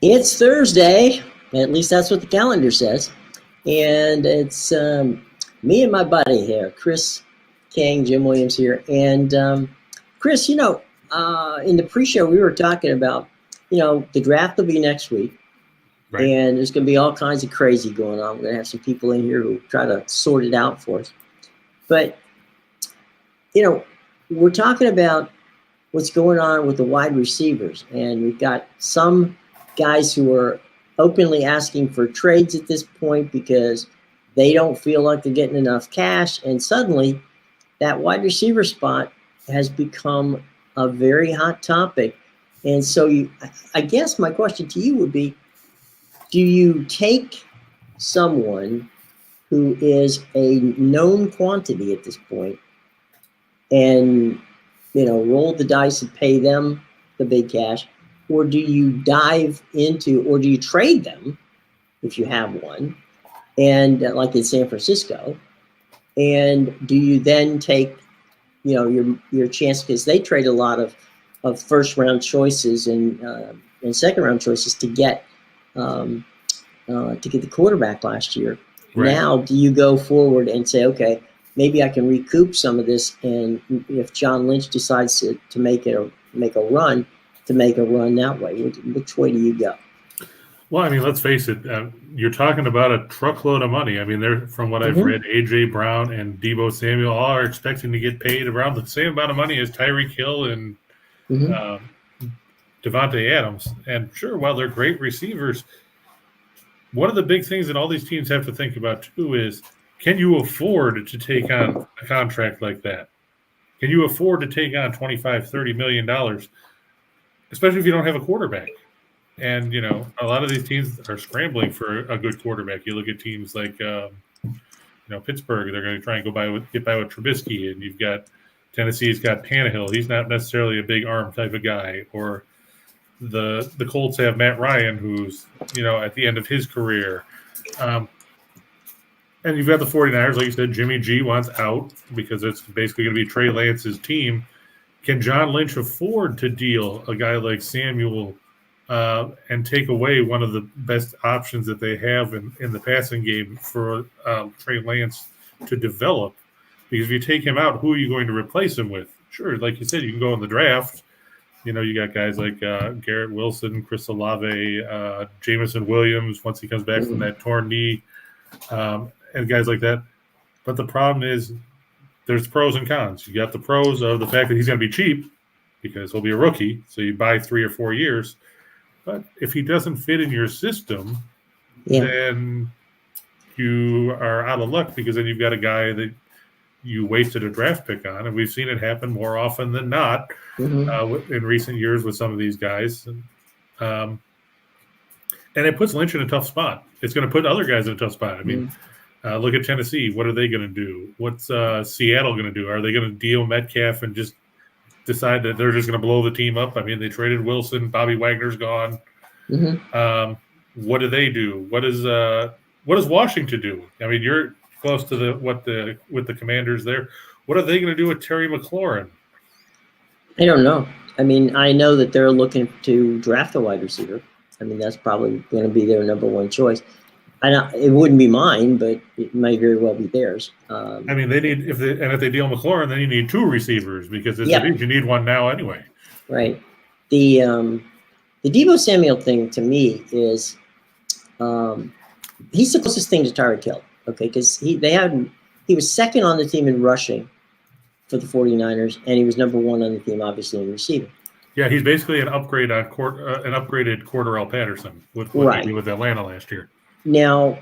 It's Thursday, at least that's what the calendar says, and it's me and my buddy here, Chris King, Jim Williams here, and Chris, in the pre-show we were talking about, the draft will be next week, right, and there's going to be all kinds of crazy going on. We're going to have some people in here who try to sort it out for us, but we're talking about what's going on with the wide receivers, and we've got some guys who are openly asking for trades at this point because they don't feel like they're getting enough cash. And suddenly that wide receiver spot has become a very hot topic. And so I guess my question to you would be, do you take someone who is a known quantity at this point and, roll the dice and pay them the big cash? Or do you dive into, or do you trade them if you have one, and like in San Francisco, and do you then take, your chance, because they trade a lot of first round choices and second round choices to get the quarterback last year. Right. Now, do you go forward and say, okay, maybe I can recoup some of this, and if John Lynch decides to make a run that way, which way do you go? Well, I mean, let's face it. You're talking about a truckload of money. I mean, they're, from what I've read, A.J. Brown and Deebo Samuel all are expecting to get paid around the same amount of money as Tyreek Hill and Devontae Adams. And sure, while they're great receivers, one of the big things that all these teams have to think about, too, is can you afford to take on a contract like that? Can you afford to take on $25, $30 million, especially if you don't have a quarterback? And, a lot of these teams are scrambling for a good quarterback. You look at teams like, Pittsburgh, they're going to try and get by with Trubisky. And you've got Tennessee's got Tannehill. He's not necessarily a big arm type of guy. Or the Colts have Matt Ryan, who's, at the end of his career. And you've got the 49ers, like you said, Jimmy G wants out because it's basically going to be Trey Lance's team. Can John Lynch afford to deal a guy like Samuel and take away one of the best options that they have in the passing game for Trey Lance to develop? Because if you take him out, who are you going to replace him with? Sure, like you said, you can go in the draft. You got guys like Garrett Wilson, Chris Olave, Jameson Williams once he comes back from that torn knee, and guys like that. But the problem is there's pros and cons. You got the pros of the fact that he's going to be cheap because he'll be a rookie, so you buy 3 or 4 years. But if he doesn't fit in your system, then you are out of luck, because then you've got a guy that you wasted a draft pick on. And we've seen it happen more often than not in recent years with some of these guys. And it puts Lynch in a tough spot. It's going to put other guys in a tough spot. I mean, look at Tennessee. What are they going to do? What's Seattle going to do? Are they going to deal Metcalf and just decide that they're just going to blow the team up? I mean, they traded Wilson. Bobby Wagner's gone. What do they do? What does Washington do? I mean, you're close to with the Commanders there. What are they going to do with Terry McLaurin? I don't know. I mean, I know that they're looking to draft a wide receiver. I mean, that's probably going to be their number one choice. It wouldn't be mine, but it might very well be theirs. I mean, they need if they deal McLaurin, then you need 2 receivers, because you need one now anyway. Right. The Deebo Samuel thing to me is he's the closest thing to Tyreek Hill. Okay, because he was second on the team in rushing for the 49ers, and he was number 1 on the team, obviously, in receiving. Yeah, he's basically an upgrade on an upgraded Cordarrelle Patterson with what he did with Atlanta last year. Now,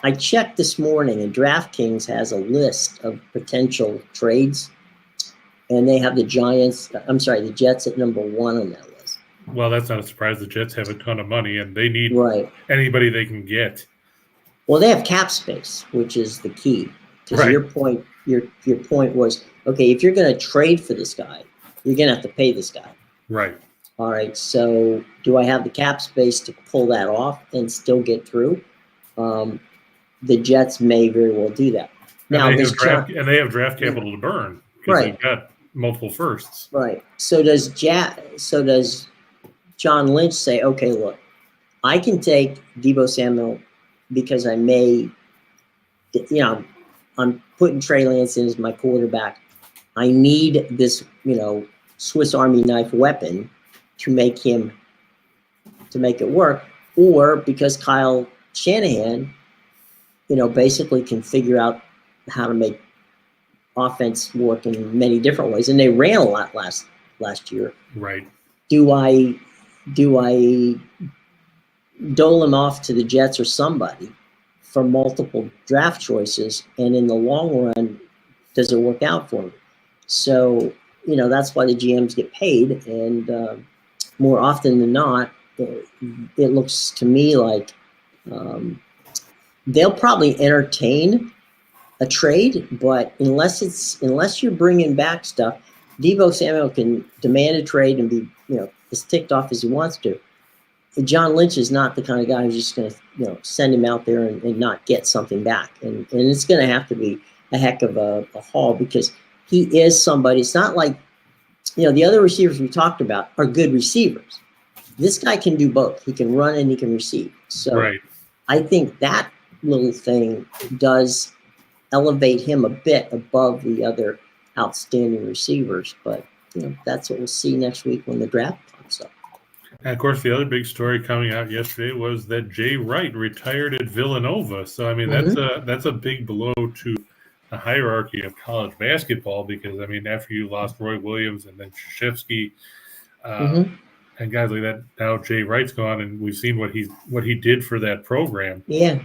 I checked this morning, and DraftKings has a list of potential trades, and they have the Jets at number 1 on that list. Well, that's not a surprise. The Jets have a ton of money, and they need anybody they can get. Well, they have cap space, which is the key. Because your point was, okay, if you're going to trade for this guy, you're going to have to pay this guy. Right. All right, so do I have the cap space to pull that off and still get through? The Jets may very well do that. Now, they have draft capital to burn, because they've got multiple firsts. Right. So does John Lynch say, okay, look, I can take Deebo Samuel because I may, I'm putting Trey Lance in as my quarterback. I need this, Swiss Army knife weapon to make it work, or because Kyle Shanahan, basically can figure out how to make offense work in many different ways, and they ran a lot last year. Right. Do I dole him off to the Jets or somebody for multiple draft choices, and in the long run, does it work out for me? So, that's why the GMs get paid, and more often than not, it looks to me like they'll probably entertain a trade, but unless you're bringing back stuff, Deebo Samuel can demand a trade and be as ticked off as he wants to. John Lynch is not the kind of guy who's just going to send him out there and not get something back, and it's going to have to be a heck of a haul, because he is somebody. It's not like the other receivers we talked about are good receivers. This guy can do both. He can run and he can receive. So right. I think that little thing does elevate him a bit above the other outstanding receivers. But that's what we'll see next week when the draft comes up. And of course, the other big story coming out yesterday was that Jay Wright retired at Villanova. So I mean, that's a big blow to the hierarchy of college basketball, because I mean, after you lost Roy Williams and then Krzyzewski, and guys like that, now Jay Wright's gone, and we've seen what he did for that program. Yeah.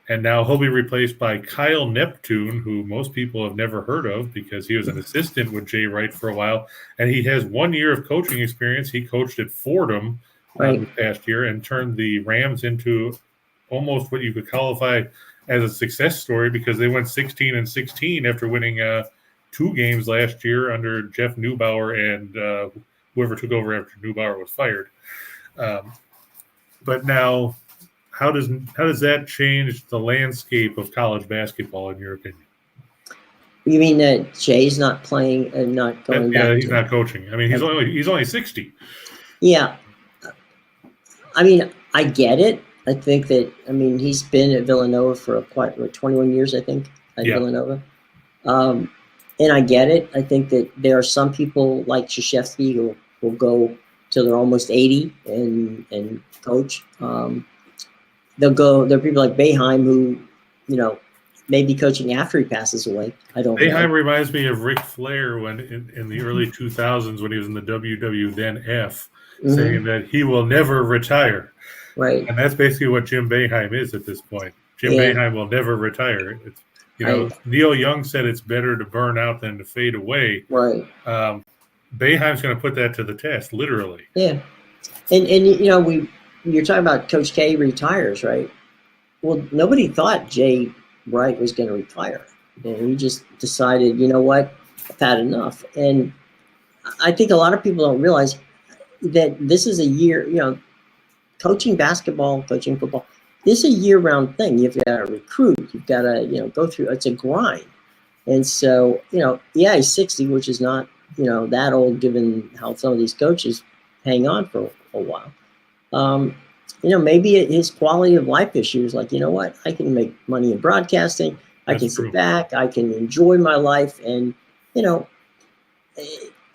And now he'll be replaced by Kyle Neptune, who most people have never heard of because he was an assistant with Jay Wright for a while, and he has 1 year of coaching experience. He coached at Fordham this past year and turned the Rams into almost what you could qualify as a success story, because they went 16-16 after winning 2 games last year under Jeff Neubauer and whoever took over after Neubauer was fired. But now, how does that change the landscape of college basketball, in your opinion? You mean that Jay's not playing and not going back? Yeah, he's not coaching. I mean, he's only 60. Yeah. I mean, I get it. I think that, he's been at Villanova for 21 years, I think, at Villanova. And I get it. I think that there are some people like Krzyzewski who will go till they're almost 80 and coach. There are people like Boeheim who, may be coaching after he passes away. I don't know. Boeheim reminds me of Ric Flair when in the early 2000s when he was in the WW then F, saying that he will never retire. Right. And that's basically what Jim Boeheim is at this point. Jim Boeheim will never retire. It's, Neil Young said it's better to burn out than to fade away. Right. Boeheim's going to put that to the test, literally. Yeah. And you're talking about Coach K retires, right? Well, nobody thought Jay Wright was going to retire. And he just decided, you know what, I've had enough. And I think a lot of people don't realize that this is a year, coaching basketball, coaching football, this is a year-round thing. You've got to recruit. You've got to, go through. It's a grind. And so, he's 60, which is not, that old given how some of these coaches hang on for a while. Maybe his quality of life issues, like, what, I can make money in broadcasting. I can sit back. I can enjoy my life. And,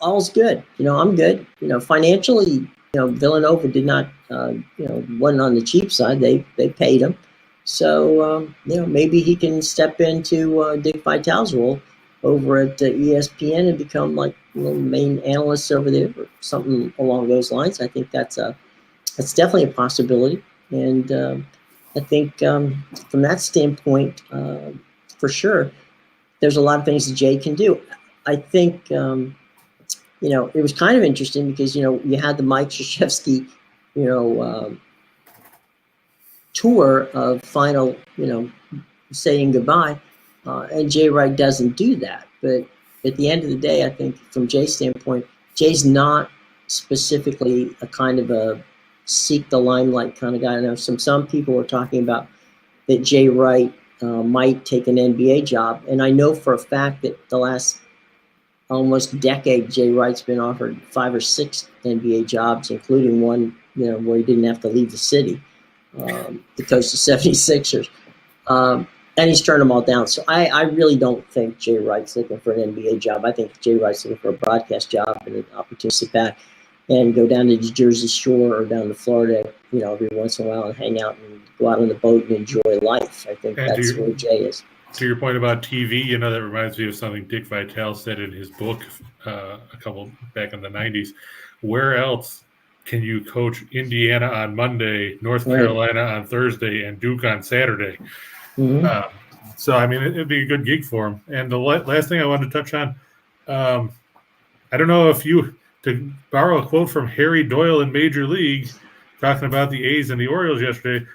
all's good. I'm good. Financially, Villanova did not, wasn't on the cheap side. They paid him. So, maybe he can step into Dick Vitale's role over at ESPN and become like the main analyst over there or something along those lines. I think that's definitely a possibility. And I think from that standpoint, for sure, there's a lot of things that Jay can do. I think, it was kind of interesting because, you had the Mike Krzyzewski, tour of final, saying goodbye. And Jay Wright doesn't do that. But at the end of the day, I think from Jay's standpoint, Jay's not specifically a kind of a seek the limelight kind of guy. I know some people were talking about that Jay Wright might take an NBA job. And I know for a fact that the last almost decade, Jay Wright's been offered 5 or 6 NBA jobs, including one, where he didn't have to leave the city to coach the 76ers. And he's turned them all down. So I really don't think Jay Wright's looking for an NBA job. I think Jay Wright's looking for a broadcast job and an opportunity to sit back and go down to the Jersey Shore or down to Florida, every once in a while and hang out and go out on the boat and enjoy life. I think that's where Jay is. To your point about TV, that reminds me of something Dick Vitale said in his book a couple back in the 90s. Where else can you coach Indiana on Monday, North Carolina on Thursday, and Duke on Saturday? Mm-hmm. So, it'd be a good gig for him. And the last thing I wanted to touch on, I don't know if to borrow a quote from Harry Doyle in Major League, talking about the A's and the Orioles yesterday,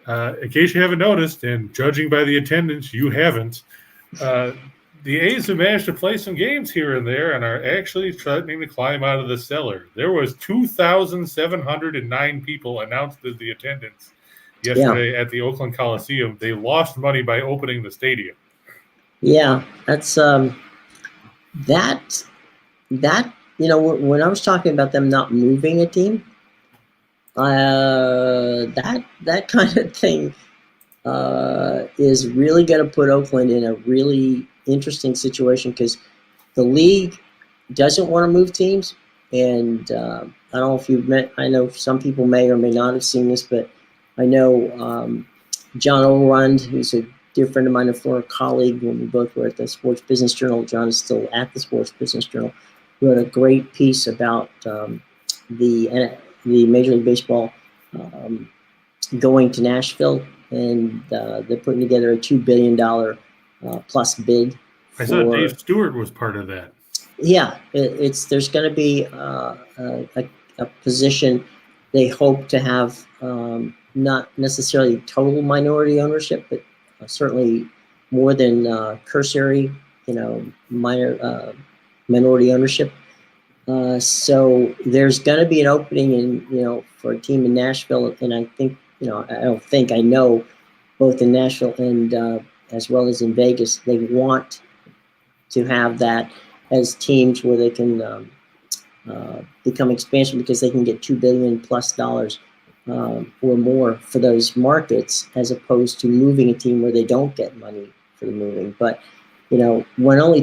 in case you haven't noticed, and judging by the attendance, you haven't, the A's have managed to play some games here and there and are actually threatening to climb out of the cellar. There was 2,709 people announced as the attendance yesterday at the Oakland Coliseum. They lost money by opening the stadium. Yeah, that's when I was talking about them not moving a team, that kind of thing is really going to put Oakland in a really interesting situation, because the league doesn't want to move teams. And I don't know if you've met, I know some people may or may not have seen this, but I know John Orund, who's a dear friend of mine, a former colleague when we both were at the Sports Business Journal. John is still at the Sports Business Journal. Wrote a great piece about the Major League Baseball going to Nashville, and they're putting together a $2 billion plus bid. I thought Dave Stewart was part of that. Yeah, there's going to be a position they hope to have, not necessarily total minority ownership, but certainly more than cursory, minority ownership. So there's going to be an opening for a team in Nashville, and I think, I know both in Nashville and as well as in Vegas, they want to have that as teams where they can become expansion, because they can get $2 billion plus or more for those markets, as opposed to moving a team where they don't get money for the moving. But when only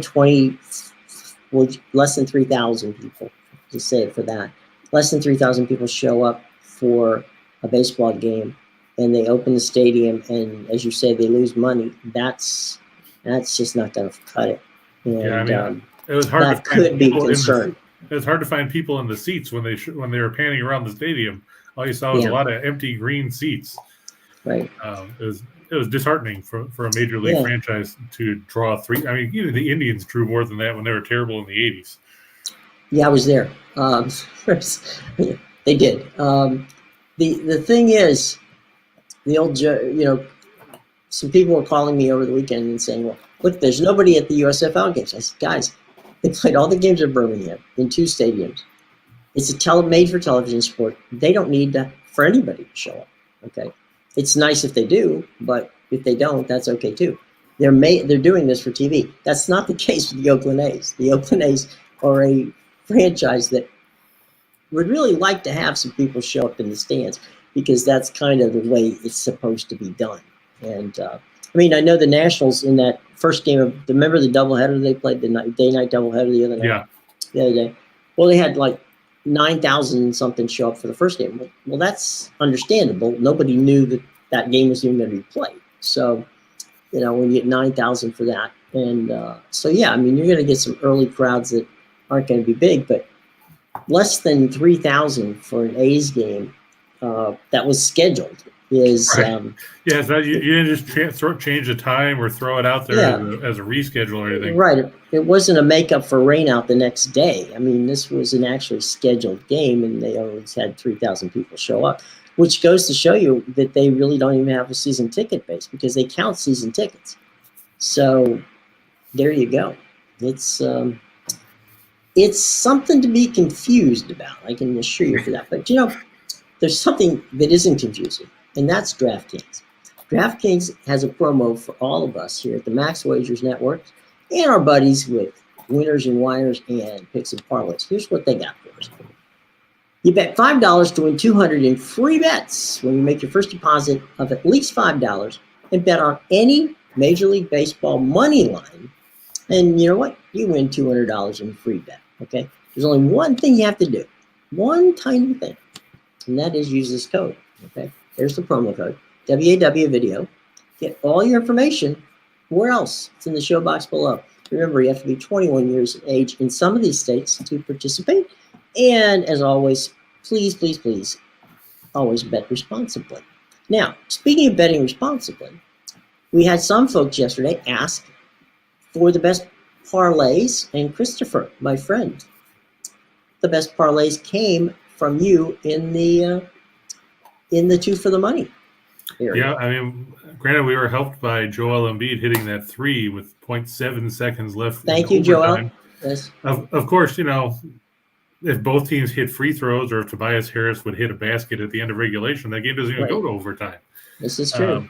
less than 3,000 people, to say it for that, less than 3,000 people show up for a baseball game, and they open the stadium, and as you say, they lose money, that's just not going to cut it. And it was hard that could be a concern. It was hard to find people in the seats when they were panning around the stadium. All you saw was a lot of empty green seats. Right. It was disheartening for a major league franchise to draw three. Even the Indians drew more than that when they were terrible in the 80s. Yeah, I was there. They did. The thing is, the old, some people were calling me over the weekend and saying, well, look, there's nobody at the USFL games. I said, guys, they played all the games in Birmingham in 2 stadiums. It's a made-for-television sport. They don't need for anybody to show up, okay? It's nice if they do, but if they don't, that's okay too. They're doing this for TV. That's not the case with the Oakland A's. The Oakland A's are a franchise that would really like to have some people show up in the stands, because that's kind of the way it's supposed to be done. And I know the Nationals in that first game remember the doubleheader they played, the day-night doubleheader the other night? The other day. Well, they had like 9,000 something show up for the first game. Well, that's understandable. Nobody knew that game was even going to be played. So, when you get 9,000 for that. And you're going to get some early crowds that aren't going to be big, but less than 3,000 for an A's game that was scheduled is right. So you didn't just change the time or throw it out there as a reschedule or anything. Right. It wasn't a makeup for rainout the next day. This was an actually scheduled game, and they always had 3,000 people show up, which goes to show you that they really don't even have a season ticket base, because they count season tickets. So there you go. It's something to be confused about. I can assure you for that. But there's something that isn't confusing, and that's DraftKings. DraftKings has a promo for all of us here at the Max Wagers Network and our buddies with winners and whiners and picks and parlays. Here's what they got for us. You bet $5 to win $200 in free bets when you make your first deposit of at least $5 and bet on any Major League Baseball money line. And you know what? You win $200 in free bet, okay? There's only one thing you have to do, one tiny thing, and that is use this code, okay? There's the promo code, WAW Video. Get all your information. Where else? It's in the show box below. Remember, you have to be 21 years of age in some of these states to participate. And as always, please, please, please, always bet responsibly. Now, speaking of betting responsibly, we had some folks yesterday ask for the best parlays, and Christopher, my friend, the best parlays came from you in the two for the money area. Yeah, I mean, granted, we were helped by Joel Embiid hitting that 3 with 0.7 seconds left. Thank you, Joel. Yes. Of course, you know, if both teams hit free throws or if Tobias Harris would hit a basket at the end of regulation, that game doesn't even go to overtime. This is true.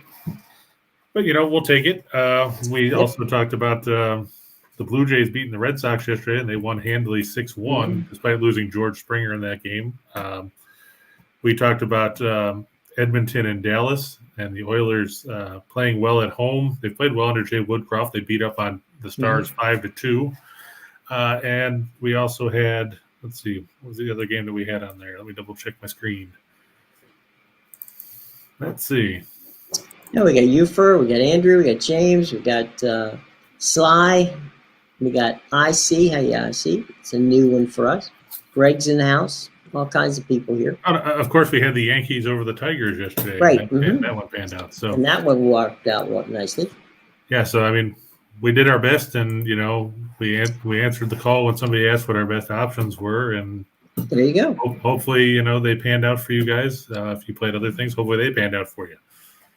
But, you know, we'll take it. We also talked about the Blue Jays beating the Red Sox yesterday, and they won handily 6-1, despite losing George Springer in that game. We talked about Edmonton and Dallas, and the Oilers playing well at home. They played well under Jay Woodcroft. They beat up on the Stars 5-2. And we also had, let's see, what was the other game that we had on there? Let me double check my screen. Let's see. Yeah, we got Ufer, we got Andrew, we got James, we got Sly, we got IC. Hey, IC. It's a new one for us. Greg's in the house. All kinds of people here. Of course, we had the Yankees over the Tigers yesterday. Right. And that one panned out. So, and that one worked out nicely. Yeah, so, I mean, we did our best, and, you know, we answered the call when somebody asked what our best options were, and there you go. Hopefully, you know, they panned out for you guys. If you played other things, hopefully they panned out for you.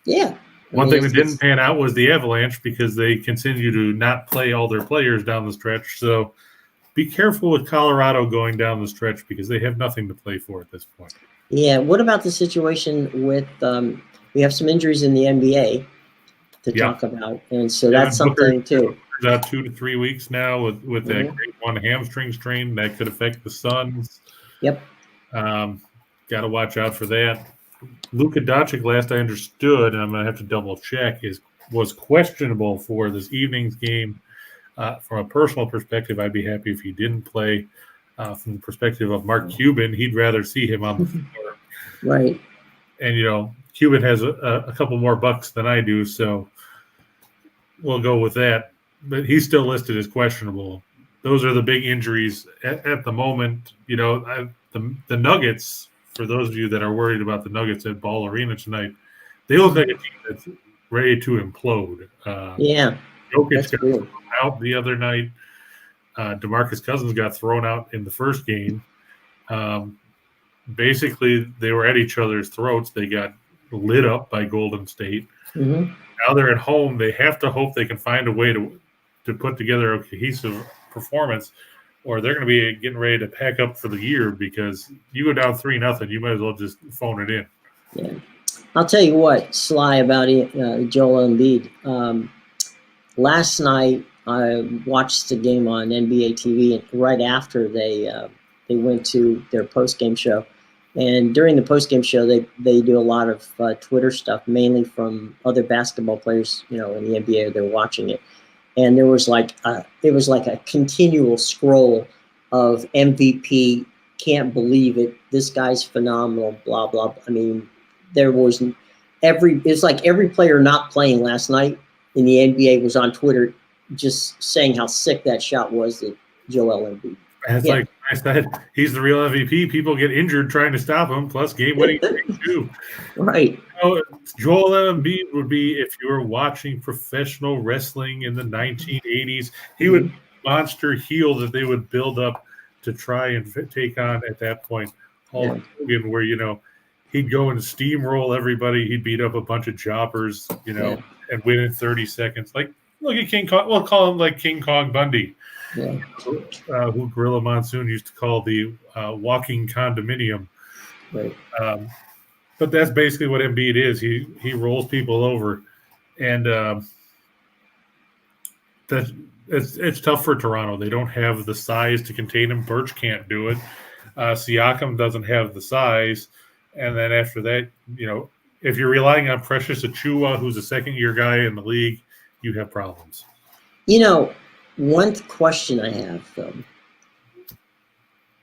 Yeah. One thing that didn't pan out was the Avalanche, because they continue to not play all their players down the stretch. So be careful with Colorado going down the stretch, because they have nothing to play for at this point. Yeah. What about the situation with we have some injuries in the NBA to talk about, and so that's something too. Out 2 to 3 weeks now with that grade 1 hamstring strain that could affect the Suns. Yep. Got to watch out for that. Luka Doncic, last I understood, and I'm going to have to double check, was questionable for this evening's game. From a personal perspective, I'd be happy if he didn't play. From the perspective of Mark Cuban, he'd rather see him on the floor. Right. And, you know, Cuban has a couple more bucks than I do, so we'll go with that. But he's still listed as questionable. Those are the big injuries at the moment. You know, the Nuggets, for those of you that are worried about the Nuggets at Ball Arena tonight, they look like a team that's ready to implode. Jokic got thrown out the other night. DeMarcus Cousins got thrown out in the first game. Basically, they were at each other's throats. They got lit up by Golden State. Now they're at home. They have to hope they can find a way to put together a cohesive performance, or they're going to be getting ready to pack up for the year, because you go down 3-0, you might as well just phone it in. Yeah. I'll tell you what, Sly, about Joel Embiid. Last night, I watched the game on NBA TV, and right after they went to their post-game show. And during the post-game show, they do a lot of Twitter stuff, mainly from other basketball players, you know, in the NBA. They're watching it. And there was like a continual scroll of MVP, can't believe it, this guy's phenomenal, blah, blah. I mean, it's like every player not playing last night in the NBA was on Twitter just saying how sick that shot was that Joel Embiid. And it's like I said, he's the real MVP. People get injured trying to stop him, plus game-winning too. Right. You know, Joel Embiid would be, if you were watching professional wrestling in the 1980s, he would be a monster heel that they would build up to try and take on at that point. Hulk Hogan, where, you know, he'd go and steamroll everybody. He'd beat up a bunch of jobbers, you know, and win in 30 seconds. Like, look at King Kong. We'll call him like King Kong Bundy. Yeah. Who Gorilla Monsoon used to call the walking condominium. Right. But that's basically what Embiid is. He rolls people over. And it's tough for Toronto. They don't have the size to contain him. Birch can't do it. Siakam doesn't have the size. And then after that, if you're relying on Precious Achiuwa, who's a second-year guy in the league, you have problems. One question I have, though,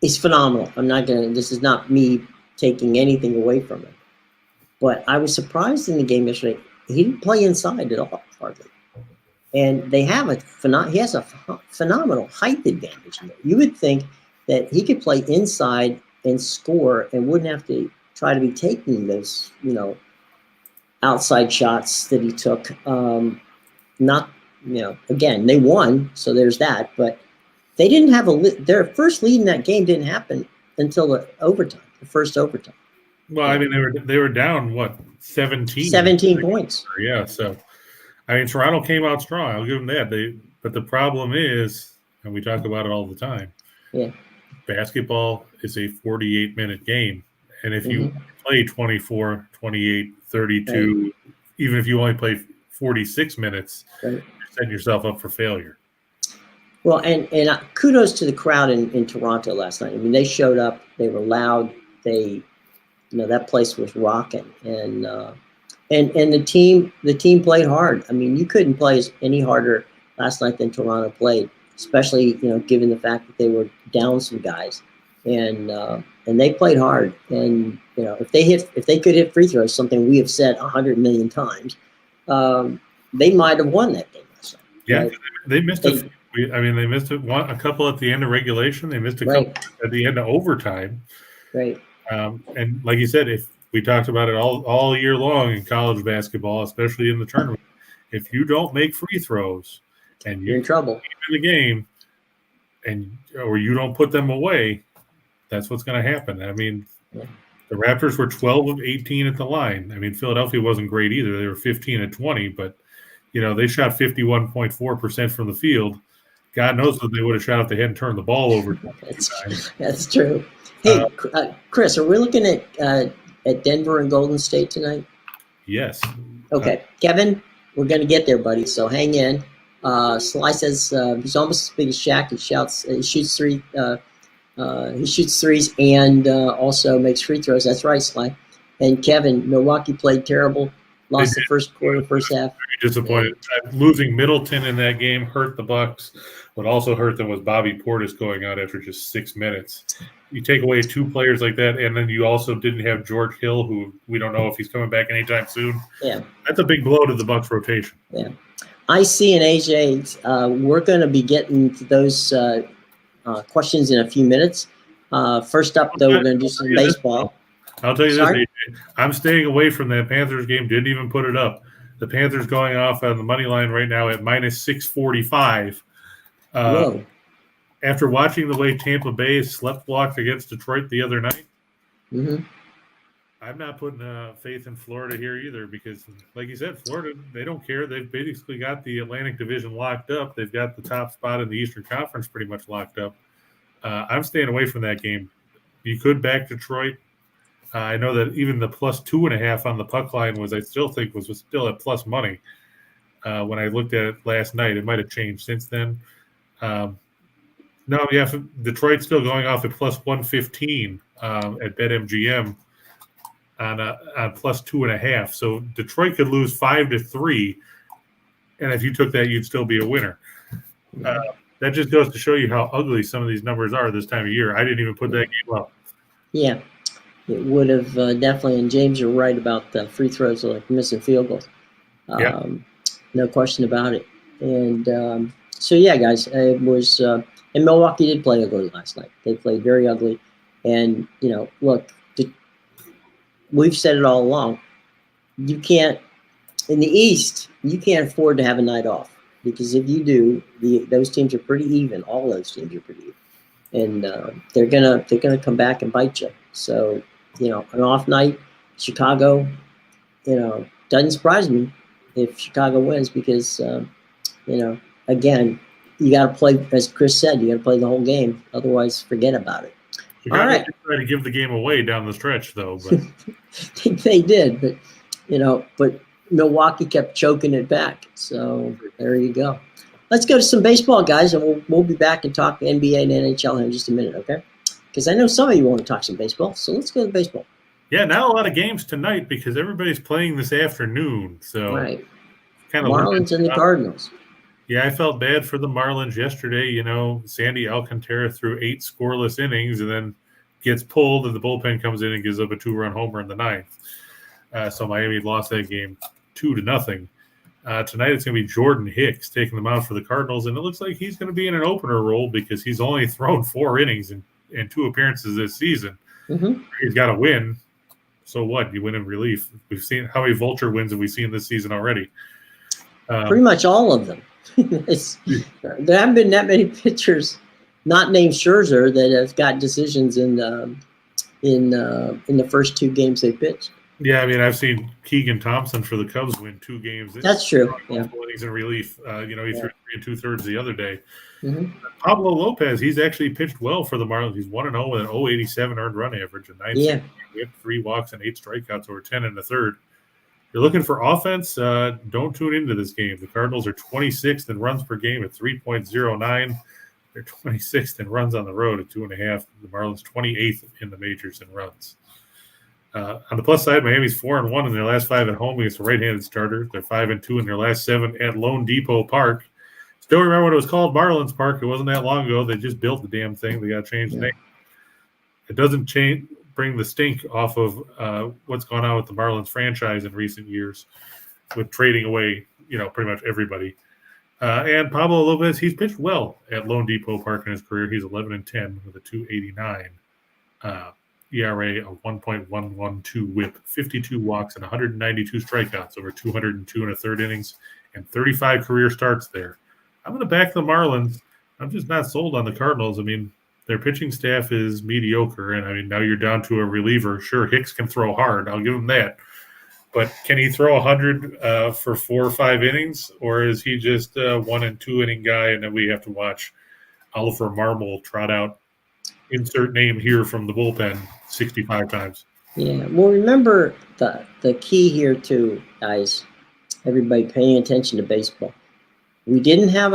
is phenomenal. This is not me taking anything away from him. But I was surprised in the game yesterday. He didn't play inside at all, hardly. And he has a phenomenal height advantage. You would think that he could play inside and score and wouldn't have to try to be taking those, outside shots that he took. Again, they won, so there's that. But they didn't have their first lead in that game didn't happen until the first overtime. Well, I mean, they were down, 17? 17 points. Yeah, so, Toronto came out strong. I'll give them that. But the problem is, and we talk about it all the time, basketball is a 48-minute game. And if you play 24, 28, 32, even if you only play 46 minutes, you're setting yourself up for failure. Well, and kudos to the crowd in Toronto last night. I mean, they showed up. They were loud. That place was rocking, and the team played hard. I mean, you couldn't play any harder last night than Toronto played, especially given the fact that they were down some guys, and they played hard. And if they could hit free throws, something we have said 100 million times, they might have won that game last night. Yeah, right? They missed it. They missed a couple at the end of regulation. They missed a couple at the end of overtime. Right. And like you said, if we talked about it all year long in college basketball, especially in the tournament, if you don't make free throws and you're in trouble in the game, or you don't put them away, that's what's going to happen. I mean, the Raptors were 12 of 18 at the line. I mean, Philadelphia wasn't great either. They were 15 of 20, but they shot 51.4% from the field. God knows what they would have shot if they hadn't turned the ball over. That's true. Hey, Chris, are we looking at Denver and Golden State tonight? Yes. Okay, Kevin, we're going to get there, buddy. So hang in. Sly says he's almost as big as Shaq. He shoots three. He shoots threes and also makes free throws. That's right, Sly. And Kevin, Milwaukee played terrible. Lost the first quarter, first half. Very disappointed. Losing Middleton in that game hurt the Bucks. What also hurt them was Bobby Portis going out after just 6 minutes. You take away two players like that, and then you also didn't have George Hill, who we don't know if he's coming back anytime soon. Yeah, that's a big blow to the Bucks rotation. Yeah, I see. And AJ, we're going to be getting to those questions in a few minutes. First up, though, we're going to do some baseball. I'll tell you this, AJ, I'm staying away from that Panthers game. Didn't even put it up. The Panthers going off on the money line right now at minus 645. Whoa. After watching the way Tampa Bay slept walked against Detroit the other night, I'm not putting faith in Florida here either because, like you said, Florida, they don't care. They've basically got the Atlantic Division locked up. They've got the top spot in the Eastern Conference pretty much locked up. I'm staying away from that game. You could back Detroit. I know that even the plus 2.5 on the puck line was still at plus money. When I looked at it last night, it might have changed since then. Detroit's still going off at plus 115 at BetMGM on plus 2.5. So Detroit could lose 5-3, and if you took that, you'd still be a winner. That just goes to show you how ugly some of these numbers are this time of year. I didn't even put that game up. Yeah, it would have definitely. And James, you're right about the free throws, like missing field goals. No question about it. And so, yeah, guys, it was. And Milwaukee did play ugly last night. They played very ugly. And, look, we've said it all along. You can't, in the East, you can't afford to have a night off. Because if you do, those teams are pretty even. All those teams are pretty even. And they're gonna come back and bite you. So, an off night, Chicago, doesn't surprise me if Chicago wins because, again, you got to play, as Chris said, you got to play the whole game. Otherwise, forget about it. You got to try to give the game away down the stretch, though. But they did, but Milwaukee kept choking it back. So there you go. let's go to some baseball, guys, and we'll be back and talk NBA and NHL in just a minute, okay? Because I know some of you want to talk some baseball, so let's go to baseball. Yeah, not a lot of games tonight because everybody's playing this afternoon. So right, kind of Marlins and the Cardinals. Yeah, I felt bad for the Marlins yesterday. You know, Sandy Alcantara threw 8 scoreless innings and then gets pulled, and the bullpen comes in and gives up a 2-run homer in the 9th. So Miami lost that game 2-0. Tonight it's going to be Jordan Hicks taking the mound for the Cardinals, and it looks like he's going to be in an opener role because he's only thrown 4 innings in 2 appearances this season. Mm-hmm. He's got to win. So what? You win in relief. We've seen how many vulture wins have we seen this season already? Pretty much all of them. There haven't been that many pitchers, not named Scherzer, that have got decisions in the first 2 games they pitched. Yeah, I mean, I've seen Keegan Thompson for the Cubs win 2 games. That's true. Yeah. Innings in relief. He threw 3 2/3 the other day. Mm-hmm. Pablo Lopez, he's actually pitched well for the Marlins. He's 1-0 with an 0.87 earned run average, and 9 with 3 walks and 8 strikeouts over 10 in the third. You're looking for offense, don't tune into this game. The Cardinals are 26th in runs per game at 3.09. They're 26th in runs on the road at 2.5. The Marlins 28th in the majors in runs. On the plus side, Miami's 4-1 in their last 5 at home against a right-handed starter. They're 5-2 in their last 7 at Lone Depot Park. Still remember when it was called Marlins Park. It wasn't that long ago. They just built the damn thing. They got to change the name. It doesn't bring the stink off of what's gone on with the Marlins franchise in recent years with trading away, pretty much everybody. And Pablo Lopez, he's pitched well at Lone Depot Park in his career. He's 11-10 with a 2.89 ERA, a 1.112 whip, 52 walks, and 192 strikeouts over 202 and a third innings, and 35 career starts there. I'm going to back the Marlins. I'm just not sold on the Cardinals. I mean, their pitching staff is mediocre, and I mean, now you're down to a reliever. Sure, Hicks can throw hard. I'll give him that. But can he throw 100 for 4 or 5 innings, or is he just a 1 and 2 inning guy, and then we have to watch Oliver Marmol trot out insert name here from the bullpen 65 times? Yeah, well, remember the key here too, guys, everybody paying attention to baseball. We didn't have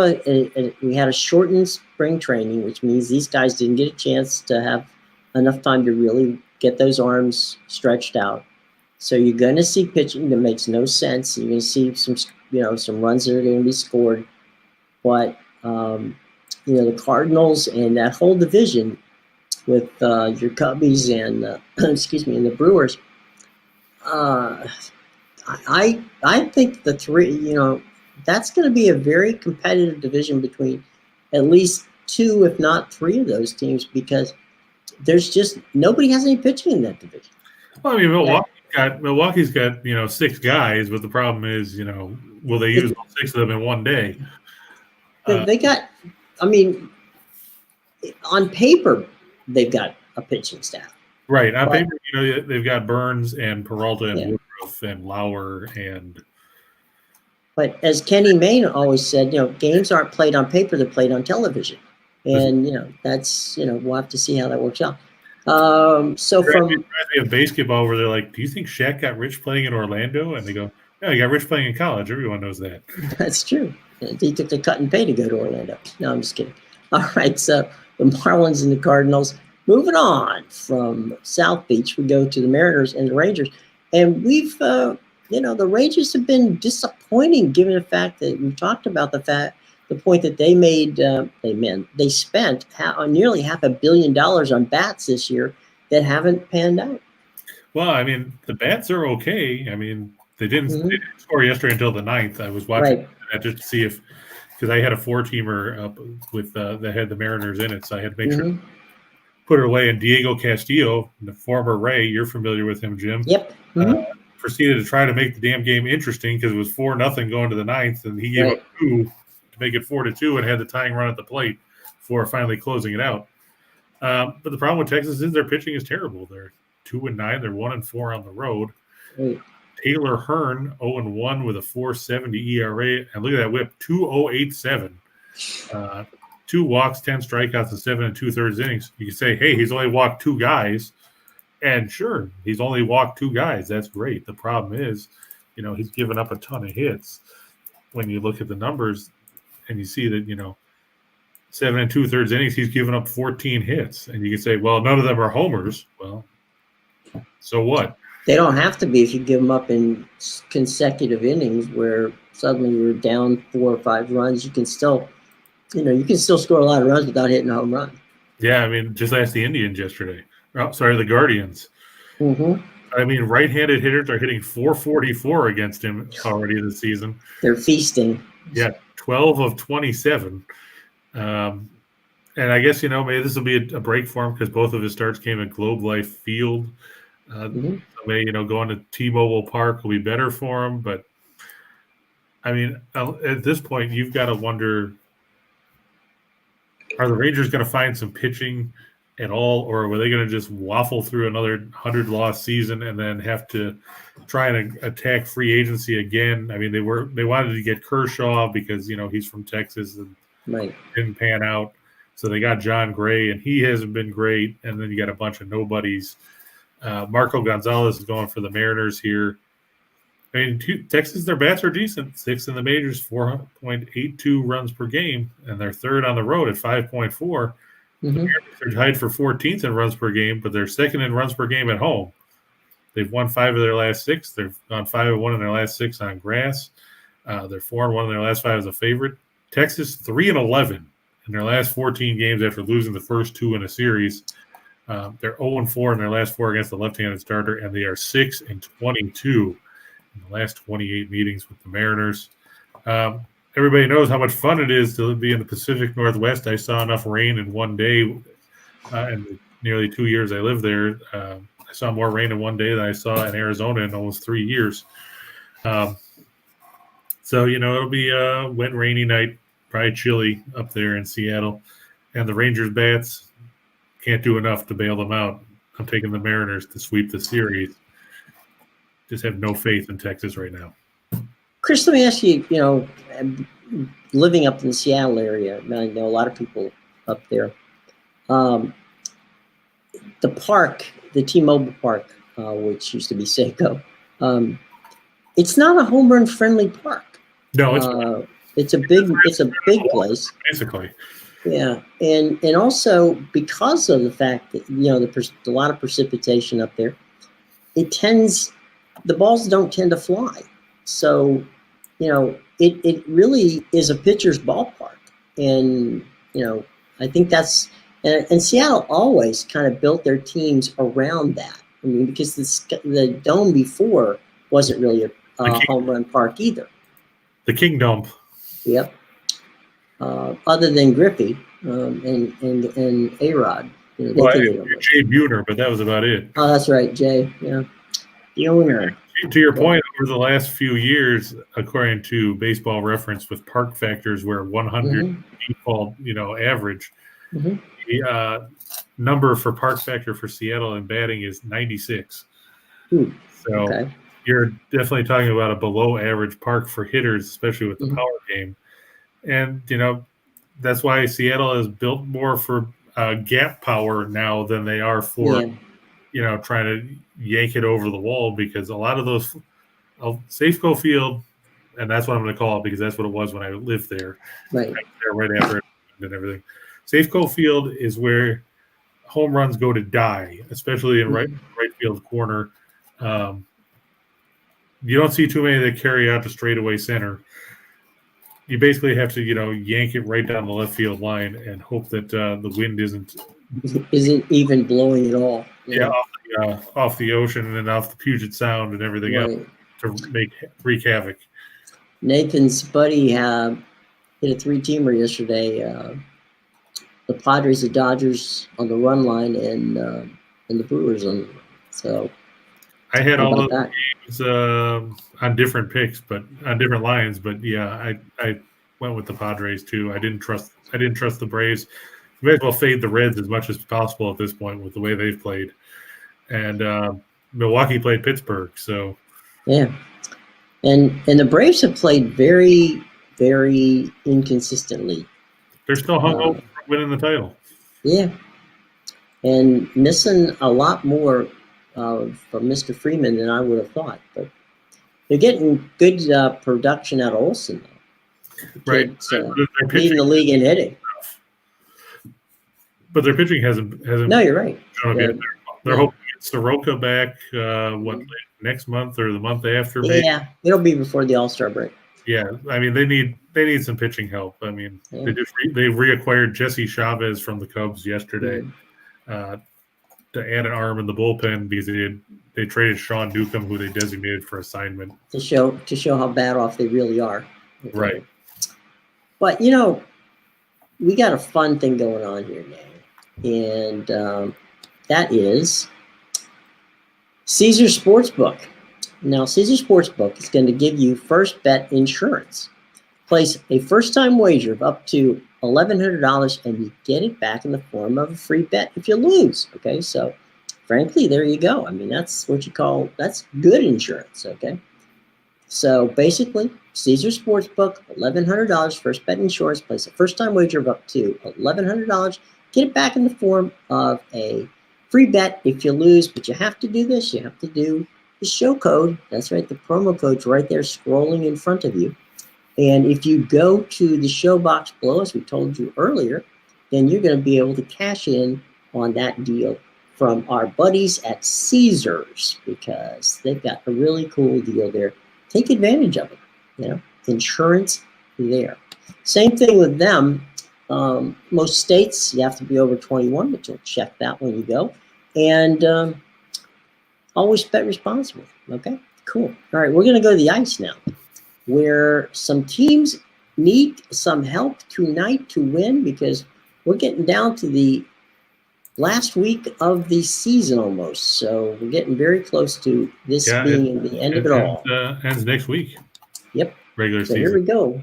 we had a shortened spring training, which means these guys didn't get a chance to have enough time to really get those arms stretched out. So you're going to see pitching that makes no sense. You're going to see some runs that are going to be scored. But, the Cardinals and that whole division with your Cubbies and, and the Brewers, I think the 3, that's going to be a very competitive division between at least 2, if not 3 of those teams, because there's just nobody has any pitching in that division. Well, I mean, Milwaukee's got 6 guys, but the problem is, will they use all 6 of them in one day? They got, on paper, they've got a pitching staff. Right. On paper, they've got Burns and Peralta and Woodruff and Lauer and. But as Kenny Mayne always said, games aren't played on paper; they're played on television, and that's we'll have to see how that works out. So from basketball, where they're like, "Do you think Shaq got rich playing in Orlando?" And they go, "No, he got rich playing in college. Everyone knows that." That's true. He took the cut and pay to go to Orlando. No, I'm just kidding. All right, so the Marlins and the Cardinals. Moving on from South Beach, we go to the Mariners and the Rangers, and we've. The Rangers have been disappointing given the fact that we've talked about the point that they made. They spent nearly $500 million on bats this year that haven't panned out. Well, I mean, the bats are okay. I mean, they didn't score yesterday until the 9th. I was watching that just to see because I had a 4-teamer up with that had the Mariners in it, so I had to make sure to put it away. And Diego Castillo, the former Ray, you're familiar with him, Jim. Yep. Proceeded to try to make the damn game interesting because it was 4-0 going to the 9th, and he gave up 2 to make it 4-2 and had the tying run at the plate before finally closing it out. But the problem with Texas is their pitching is terrible. They're 2-9. They're 1-4 on the road. Right. Taylor Hearn 0-1 with a 4.70 ERA, and look at that whip, 2.087. 2 walks, 10 strikeouts, and 7 2/3 innings. You can say, hey, he's only walked 2 guys. And sure, he's only walked 2 guys. That's great. The problem is, he's given up a ton of hits. When you look at the numbers, and you see that, 7 2/3 innings, he's given up 14 hits. And you can say, well, none of them are homers. Well, so what? They don't have to be if you give them up in consecutive innings where suddenly you're down 4 or 5 runs. You can still, you can still score a lot of runs without hitting a home run. Yeah, I mean, just ask the Indians yesterday. Oh, sorry, the Guardians. Mm-hmm. I mean, right-handed hitters are hitting 444 against him already this season. They're feasting. Yeah, 12 of 27. And I guess, maybe this will be a break for him because both of his starts came at Globe Life Field. Maybe, going to T-Mobile Park will be better for him. But, I mean, at this point, you've got to wonder, are the Rangers going to find some pitching at all, or were they going to just waffle through another 100-loss season and then have to try and attack free agency again? I mean, they wanted to get Kershaw because, he's from Texas and didn't pan out. So they got John Gray, and he hasn't been great. And then you got a bunch of nobodies. Marco Gonzalez is going for the Mariners here. I mean, Texas, their bats are decent. 6th in the majors, 4.82 runs per game, and they're 3rd on the road at 5.4. The Mariners are tied for 14th in runs per game, but they're 2nd in runs per game at home. They've won 5 of their last 6. They've gone 5-1 in their last 6 on grass. They're 4-1 in their last 5 as a favorite. Texas 3-11 in their last 14 games after losing the first 2 in a series. They're 0-4 in their last 4 against the left-handed starter, and they are 6-22 in the last 28 meetings with the Mariners. Everybody knows how much fun it is to be in the Pacific Northwest. I saw enough rain in one day in the nearly 2 years I lived there. I saw more rain in one day than I saw in Arizona in almost 3 years. So, it'll be a wet, rainy night, probably chilly up there in Seattle. And the Rangers bats can't do enough to bail them out. I'm taking the Mariners to sweep the series. Just have no faith in Texas right now. Chris, let me ask you, living up in the Seattle area, I know a lot of people up there. The park, the T-Mobile Park, which used to be Seiko, it's not a home run friendly park. No, it's a big place. Basically. Yeah, and also because of the fact that there's a lot of precipitation up there, the balls don't tend to fly. So, it really is a pitcher's ballpark, and I think that's and Seattle always kind of built their teams around that. I mean, because the dome before wasn't really a home run park either. The King Dome. Yep. Other than Griffey and A-Rod. Jay Buhner, but that was about it. Oh, that's right, Jay. Yeah. The owner. To your point, over the last few years, according to Baseball Reference with park factors where 100 default, average, the number for park factor for Seattle in batting is 96. So you're definitely talking about a below average park for hitters, especially with the power game. And, that's why Seattle is built more for gap power now than they are for, trying to yank it over the wall, because a lot of those Safeco Field, and that's what I'm going to call it because that's what it was when I lived there. Right after it and everything. Safeco Field is where home runs go to die, especially in right field corner. You don't see too many that carry out to straightaway center. You basically have to, yank it right down the left field line and hope that the wind isn't even blowing at all. Yeah, off the ocean and then off the Puget Sound and everything else to wreak havoc. Nathan's buddy hit a 3-teamer yesterday. The Padres, the Dodgers on the run line, and the Brewers on the run. So I had all those games on different picks, but on different lines. But yeah, I went with the Padres too. I didn't trust the Braves. You may as well fade the Reds as much as possible at this point with the way they've played. And Milwaukee played Pittsburgh, so yeah. And the Braves have played very, very inconsistently. They're still hung over winning the title. Yeah, and missing a lot more from Mr. Freeman than I would have thought. But they're getting good production out of Olsen, though. Right. Kid's leading the league in hitting. But their pitching hasn't. No, you're right. They're hoping to get Soroka back. Next month or the month after? Maybe? Yeah, it'll be before the All-Star break. Yeah, I mean they need some pitching help. I mean they reacquired Jesse Chavez from the Cubs yesterday to add an arm in the bullpen because they traded Sean Newcomb, who they designated for assignment, to show how bad off they really are. Okay. Right. But we got a fun thing going on here now, and that is Caesar Sportsbook. Now, Caesar Sportsbook is going to give you first bet insurance. Place a first-time wager of up to $1,100, and you get it back in the form of a free bet if you lose. Okay, so frankly, there you go. I mean, that's that's good insurance. Okay, so basically, Caesar Sportsbook, $1,100 first bet insurance. Place a first-time wager of up to $1,100. Get it back in the form of a free bet if you lose, but you have to do this. You have to do the show code. That's right. The promo code's right there scrolling in front of you. And if you go to the show box below, as we told you earlier, then you're going to be able to cash in on that deal from our buddies at Caesars because they've got a really cool deal there. Take advantage of it. Insurance there. Same thing with them. Most states, you have to be over 21, but you'll check that when you go. And always bet responsibly. Okay, cool. All right, we're going to go to the ice now, where some teams need some help tonight to win because we're getting down to the last week of the season almost. So we're getting very close to this being the end of it all. Ends next week. Yep. Regular season. Here we go.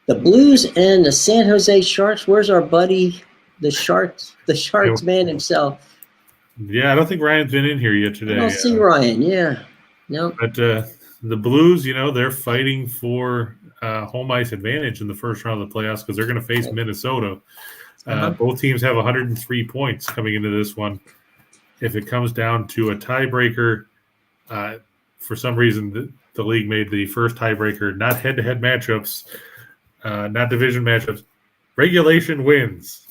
The Blues and the San Jose Sharks. Where's our buddy, the Sharks man himself? Yeah, I don't think Ryan's been in here yet today. I don't see Ryan. Yeah. No. But the Blues, they're fighting for home ice advantage in the first round of the playoffs because they're going to face Minnesota. Both teams have 103 points coming into this one. If it comes down to a tiebreaker, for some reason the league made the first tiebreaker not head-to-head matchups, not division matchups, regulation wins.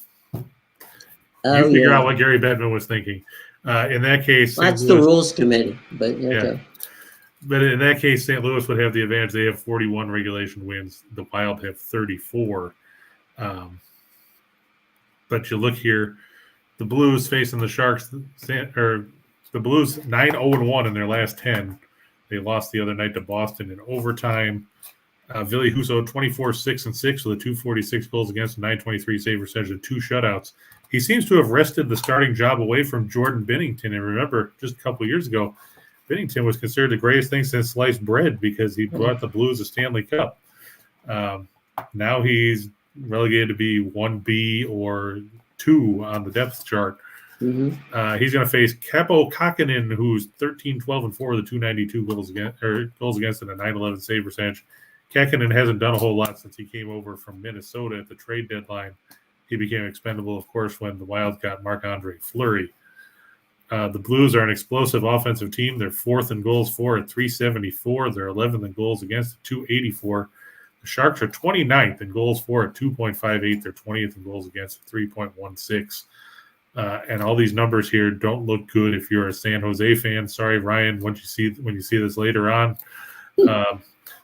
You figure out what Gary Bettman was thinking. In that case, that's the rules committee. But okay. Yeah. But in that case, St. Louis would have the advantage. They have 41 regulation wins. The Wild have 34. But you look here, the Blues facing the Sharks, the Blues 9-0-1 in their last 10. They lost the other night to Boston in overtime. Ville Husso 24-6-6 with a 246 goals against, a 923 save percentage, and 2 shutouts. He seems to have wrested the starting job away from Jordan Binnington. And remember, just a couple of years ago, Binnington was considered the greatest thing since sliced bread because he brought the Blues a Stanley Cup. Now he's relegated to be 1B or 2 on the depth chart. Mm-hmm. He's going to face Capo Kakkonen, who's 13-12-4 with a 292 goals against and a 911 save percentage. Kakkonen hasn't done a whole lot since he came over from Minnesota at the trade deadline. He became expendable, of course, when the Wild got Marc-Andre Fleury. The Blues are an explosive offensive team. They're 4th in goals for at 374. They're 11th in goals against at 284. The Sharks are 29th in goals for at 2.58. They're 20th in goals against at 3.16. And all these numbers here don't look good if you're a San Jose fan. Sorry, Ryan, when you see this later on.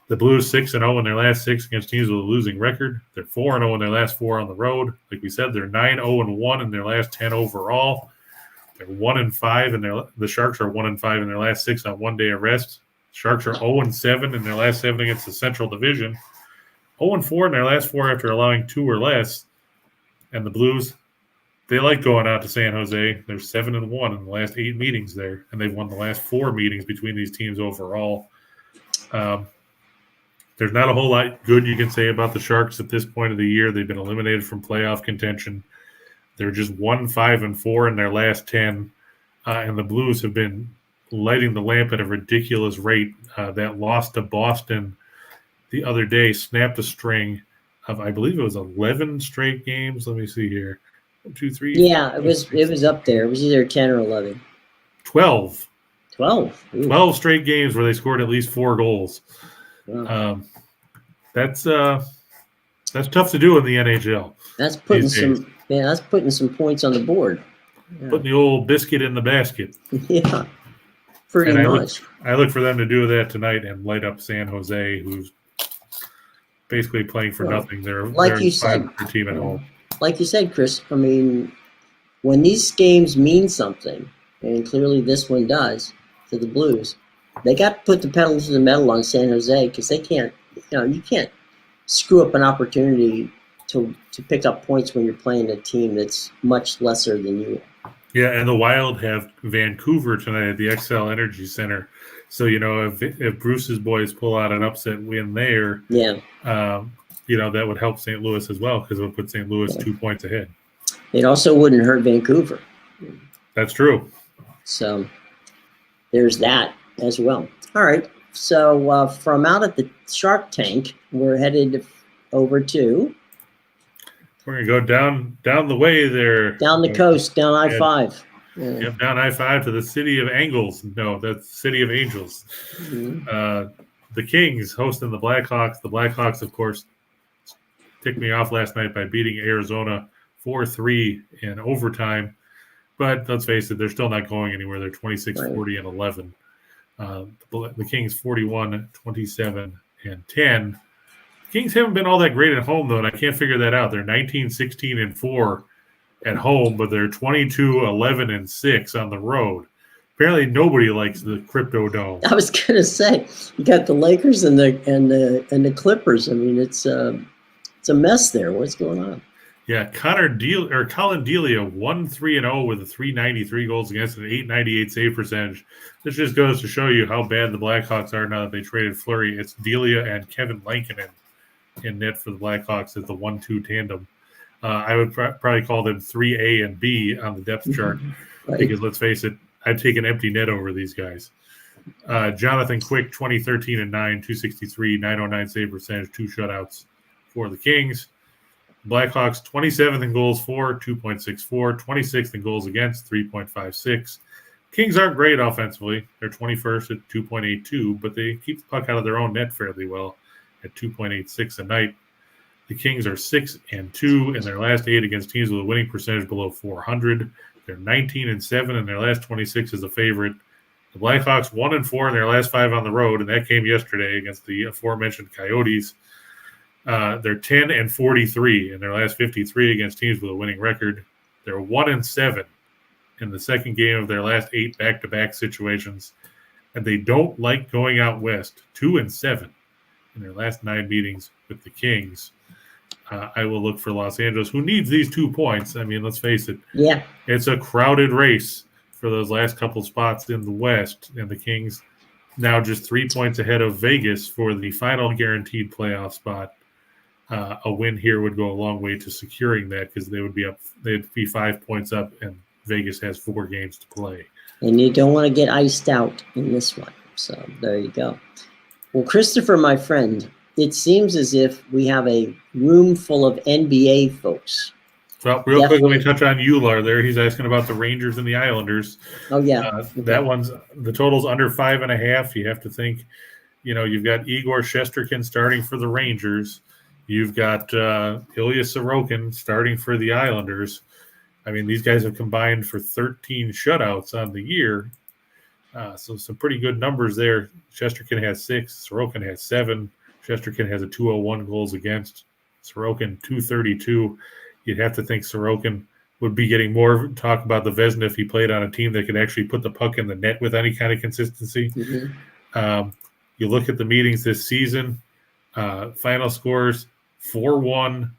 The Blues 6-0 in their last 6 against teams with a losing record. They're 4-0 in their last 4 on the road. Like we said, they're 9-0-1 in their last 10 overall. They're 1-5 and the Sharks are 1-5 in their last 6 on 1 day of rest. Sharks are 0-7 in their last 7 against the Central Division. 0-4 in their last 4 after allowing 2 or less. And the Blues, they like going out to San Jose. They're 7-1 in the last 8 meetings there, and they've won the last 4 meetings between these teams overall. There's not a whole lot good you can say about the Sharks at this point of the year. They've been eliminated from playoff contention. They're just 1-5-4 in their last 10, and the Blues have been lighting the lamp at a ridiculous rate. That loss to Boston the other day snapped a string of, I believe it was 11 straight games. Let me see here. 1, 2, 3. Yeah, it was up there. It was either 10 or 11. 12. 12. Ooh. 12 straight games where they scored at least 4 goals. Wow. That's tough to do in the NHL. That's putting some points on the board. Yeah. Putting the old biscuit in the basket. Yeah, pretty much. I look for them to do that tonight and light up San Jose, who's basically playing for nothing. They're you said, their team at home. Like you said, Chris, I mean, when these games mean something, and clearly this one does to the Blues, they got to put the pedal to the metal on San Jose because they can't, you can't screw up an opportunity to pick up points when you're playing a team that's much lesser than you are. Yeah, and the Wild have Vancouver tonight at the XL Energy Center. So, if Bruce's boys pull out an upset win there, that would help St. Louis as well because it would put St. Louis 2 points ahead. It also wouldn't hurt Vancouver. That's true. So there's that as well. All right. So from out at the Shark Tank, we're headed over to. We're going to go down the way there. Down the coast, down I-5. Yeah. Yep, down I-5 to the city of Angles. No, that's City of Angels. Mm-hmm. The Kings hosting the Blackhawks. The Blackhawks, of course, ticked me off last night by beating Arizona 4-3 in overtime. But let's face it, they're still not going anywhere. They're 26-40 and 11. The Kings 41, 27, and 10. The Kings haven't been all that great at home, though, and I can't figure that out. They're 19, 16, and 4 at home, but they're 22, 11, and 6 on the road. Apparently, nobody likes the Crypto Dome. I was going to say, you got the Lakers and the Clippers. I mean, it's a mess there. What's going on? Yeah, Colin Delia 1-3-0 with a 393 goals against, an 898 save percentage. This just goes to show you how bad the Blackhawks are now that they traded Fleury. It's Delia and Kevin Lankinen in net for the Blackhawks as the 1-2 tandem. I would probably call them 3A and B on the depth chart because let's face it, I'd take an empty net over these guys. Jonathan Quick, 2013 and 9, 263, 909 save percentage, 2 shutouts for the Kings. Blackhawks 27th in goals for, 2.64, 26th in goals against, 3.56. Kings aren't great offensively. They're 21st at 2.82, but they keep the puck out of their own net fairly well at 2.86 a night. The Kings are 6-2 in their last 8 against teams with a winning percentage below 400. They're 19-7 in their last 26 as a favorite. The Blackhawks 1-4 in their last 5 on the road, and that came yesterday against the aforementioned Coyotes. They're 10-43 in their last 53 against teams with a winning record. They're 1-7 in the second game of their last 8 back-to-back situations, and they don't like going out west. 2-7 in their last 9 meetings with the Kings. I will look for Los Angeles, who needs these 2 points. I mean, let's face it. Yeah, it's a crowded race for those last couple spots in the West, and the Kings now just 3 points ahead of Vegas for the final guaranteed playoff spot. A win here would go a long way to securing that because they would be up. They'd be 5 points up, and Vegas has 4 games to play. And you don't want to get iced out in this one. So there you go. Well, Christopher, my friend, it seems as if we have a room full of NBA folks. Well, real quick, let me touch on Euler there. He's asking about the Rangers and the Islanders. Oh, yeah. Okay. That one's the total's under 5.5. You have to think, you've got Igor Shesterkin starting for the Rangers. You've got Ilya Sorokin starting for the Islanders. I mean, these guys have combined for 13 shutouts on the year. So some pretty good numbers there. Shesterkin has 6. Sorokin has 7. Shesterkin has a 201 goals against. Sorokin 232. You'd have to think Sorokin would be getting more talk about the Vezina if he played on a team that could actually put the puck in the net with any kind of consistency. Mm-hmm. You look at the meetings this season, final scores 4-1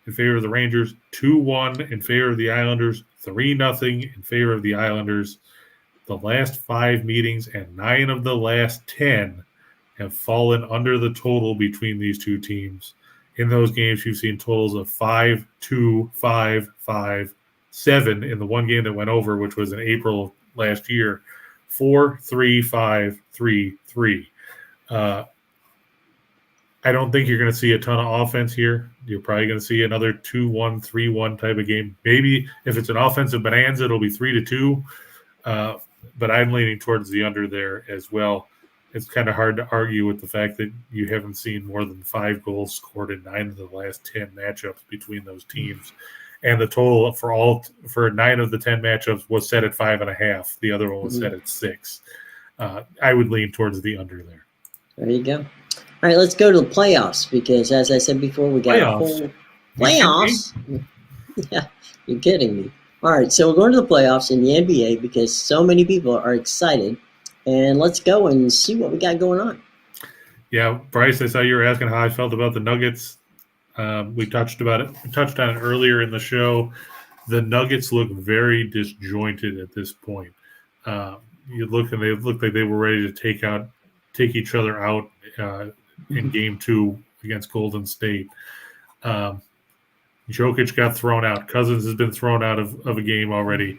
in favor of the Rangers, 2-1 in favor of the Islanders, 3-0 in favor of the Islanders. The last 5 meetings and 9 of the last 10 have fallen under the total between these two teams. In those games, you've seen totals of 5-2, 5-5, 7 in the one game that went over, which was in April of last year, 4-3, 5-3-3. I don't think you're going to see a ton of offense here. You're probably going to see another 2-1, 3-1 type of game. Maybe if it's an offensive bonanza, it'll be 3-2. But I'm leaning towards the under there as well. it's kind of hard to argue with the fact that you haven't seen more than 5 goals scored in 9 of the last 10 matchups between those teams. And the total for 9 of the 10 matchups was set at 5.5. The other one was set at 6. I would lean towards the under there. There you go. All right, let's go to the playoffs because, as I said before, we got a whole playoffs. Yeah, you're kidding me. All right, so we're going to the playoffs in the NBA because so many people are excited. And let's go and see what we got going on. Yeah, Bryce, I saw you were asking how I felt about the Nuggets. We touched on it earlier in the show. The Nuggets look very disjointed at this point. You look and they look like they were ready to take each other out in Game 2 against Golden State. Jokic got thrown out. Cousins has been thrown out of a game already.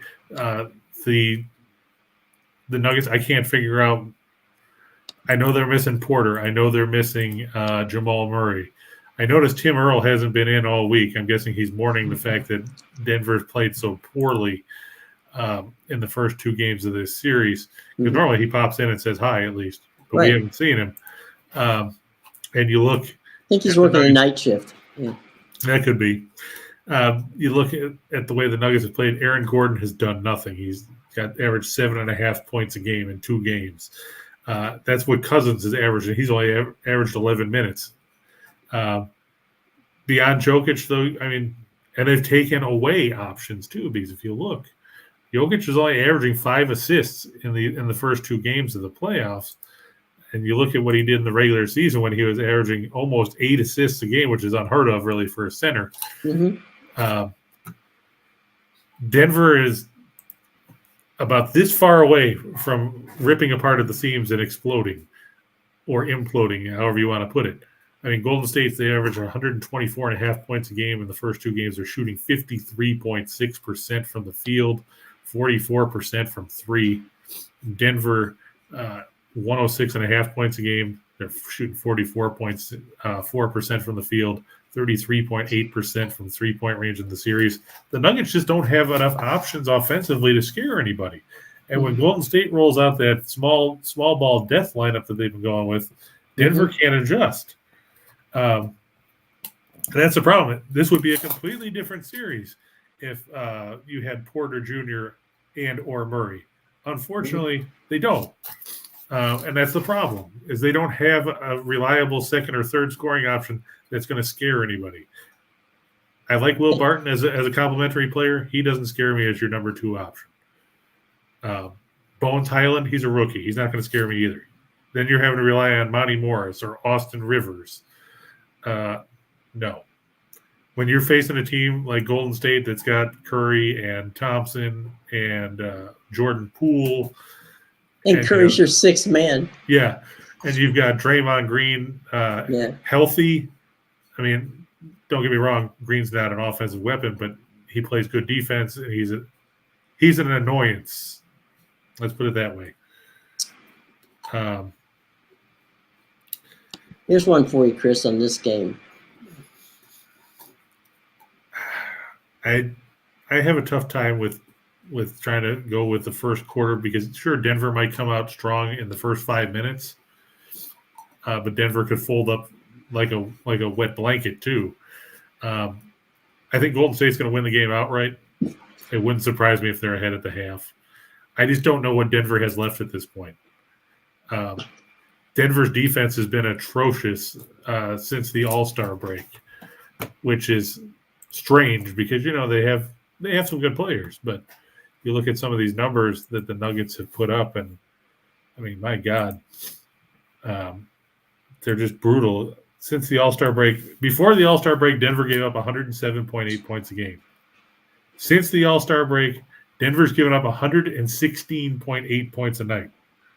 The Nuggets, I can't figure out. I know they're missing Porter. I know they're missing Jamal Murray. I noticed Tim Earl hasn't been in all week. I'm guessing he's mourning the fact that Denver's played so poorly in the first 2 games of this series. Because normally he pops in and says hi at least, but we haven't seen him. And you look. I think he's working a night shift. Yeah. That could be. You look at the way the Nuggets have played. Aaron Gordon has done nothing. He's got averaged 7.5 points a game in 2 games. That's what Cousins is averaging. He's only averaged 11 minutes. Beyond Jokic, though, I mean, and they've taken away options too. Because if you look, Jokic is only averaging 5 assists in the first 2 games of the playoffs. And you look at what he did in the regular season when he was averaging almost 8 assists a game, which is unheard of, really, for a center. Denver is about this far away from ripping apart at the seams and exploding or imploding, however you want to put it. I mean, Golden State, they average 124.5 points a game in the first 2 games. They're shooting 53.6% from the field, 44% from 3. Denver, 106.5 points a game. They're shooting 44.4% from the field, 33.8% from 3-point range in the series. The Nuggets just don't have enough options offensively to scare anybody. And when Golden State rolls out that small ball death lineup that they've been going with, Denver can't adjust. That's the problem. This would be a completely different series if you had Porter Jr. and or Murray. Unfortunately, they don't. And that's the problem, is they don't have a reliable second or third scoring option that's going to scare anybody. I like Will Barton as a complimentary player. He doesn't scare me as your number 2 option. Bones Highland, he's a rookie. He's not going to scare me either. Then you're having to rely on Monty Morris or Austin Rivers. No. When you're facing a team like Golden State that's got Curry and Thompson and Jordan Poole. And Curry's your 6th man. Yeah. And you've got Draymond Green healthy. I mean, don't get me wrong, Green's not an offensive weapon, but he plays good defense, and he's an annoyance. Let's put it that way. Here's one for you, Chris, on this game. I have a tough time with trying to go with the first quarter because, sure, Denver might come out strong in the first 5 minutes, but Denver could fold up like a wet blanket too. I think Golden State's going to win the game outright. It wouldn't surprise me if they're ahead at the half. I just don't know what Denver has left at this point. Denver's defense has been atrocious since the All-Star break, which is strange because, you know, they have some good players, but you look at some of these numbers that the Nuggets have put up, and I mean, my God, they're just brutal. Since the All-Star break, before the All-Star break, Denver gave up 107.8 points a game. Since the All-Star break, Denver's given up 116.8 points a night.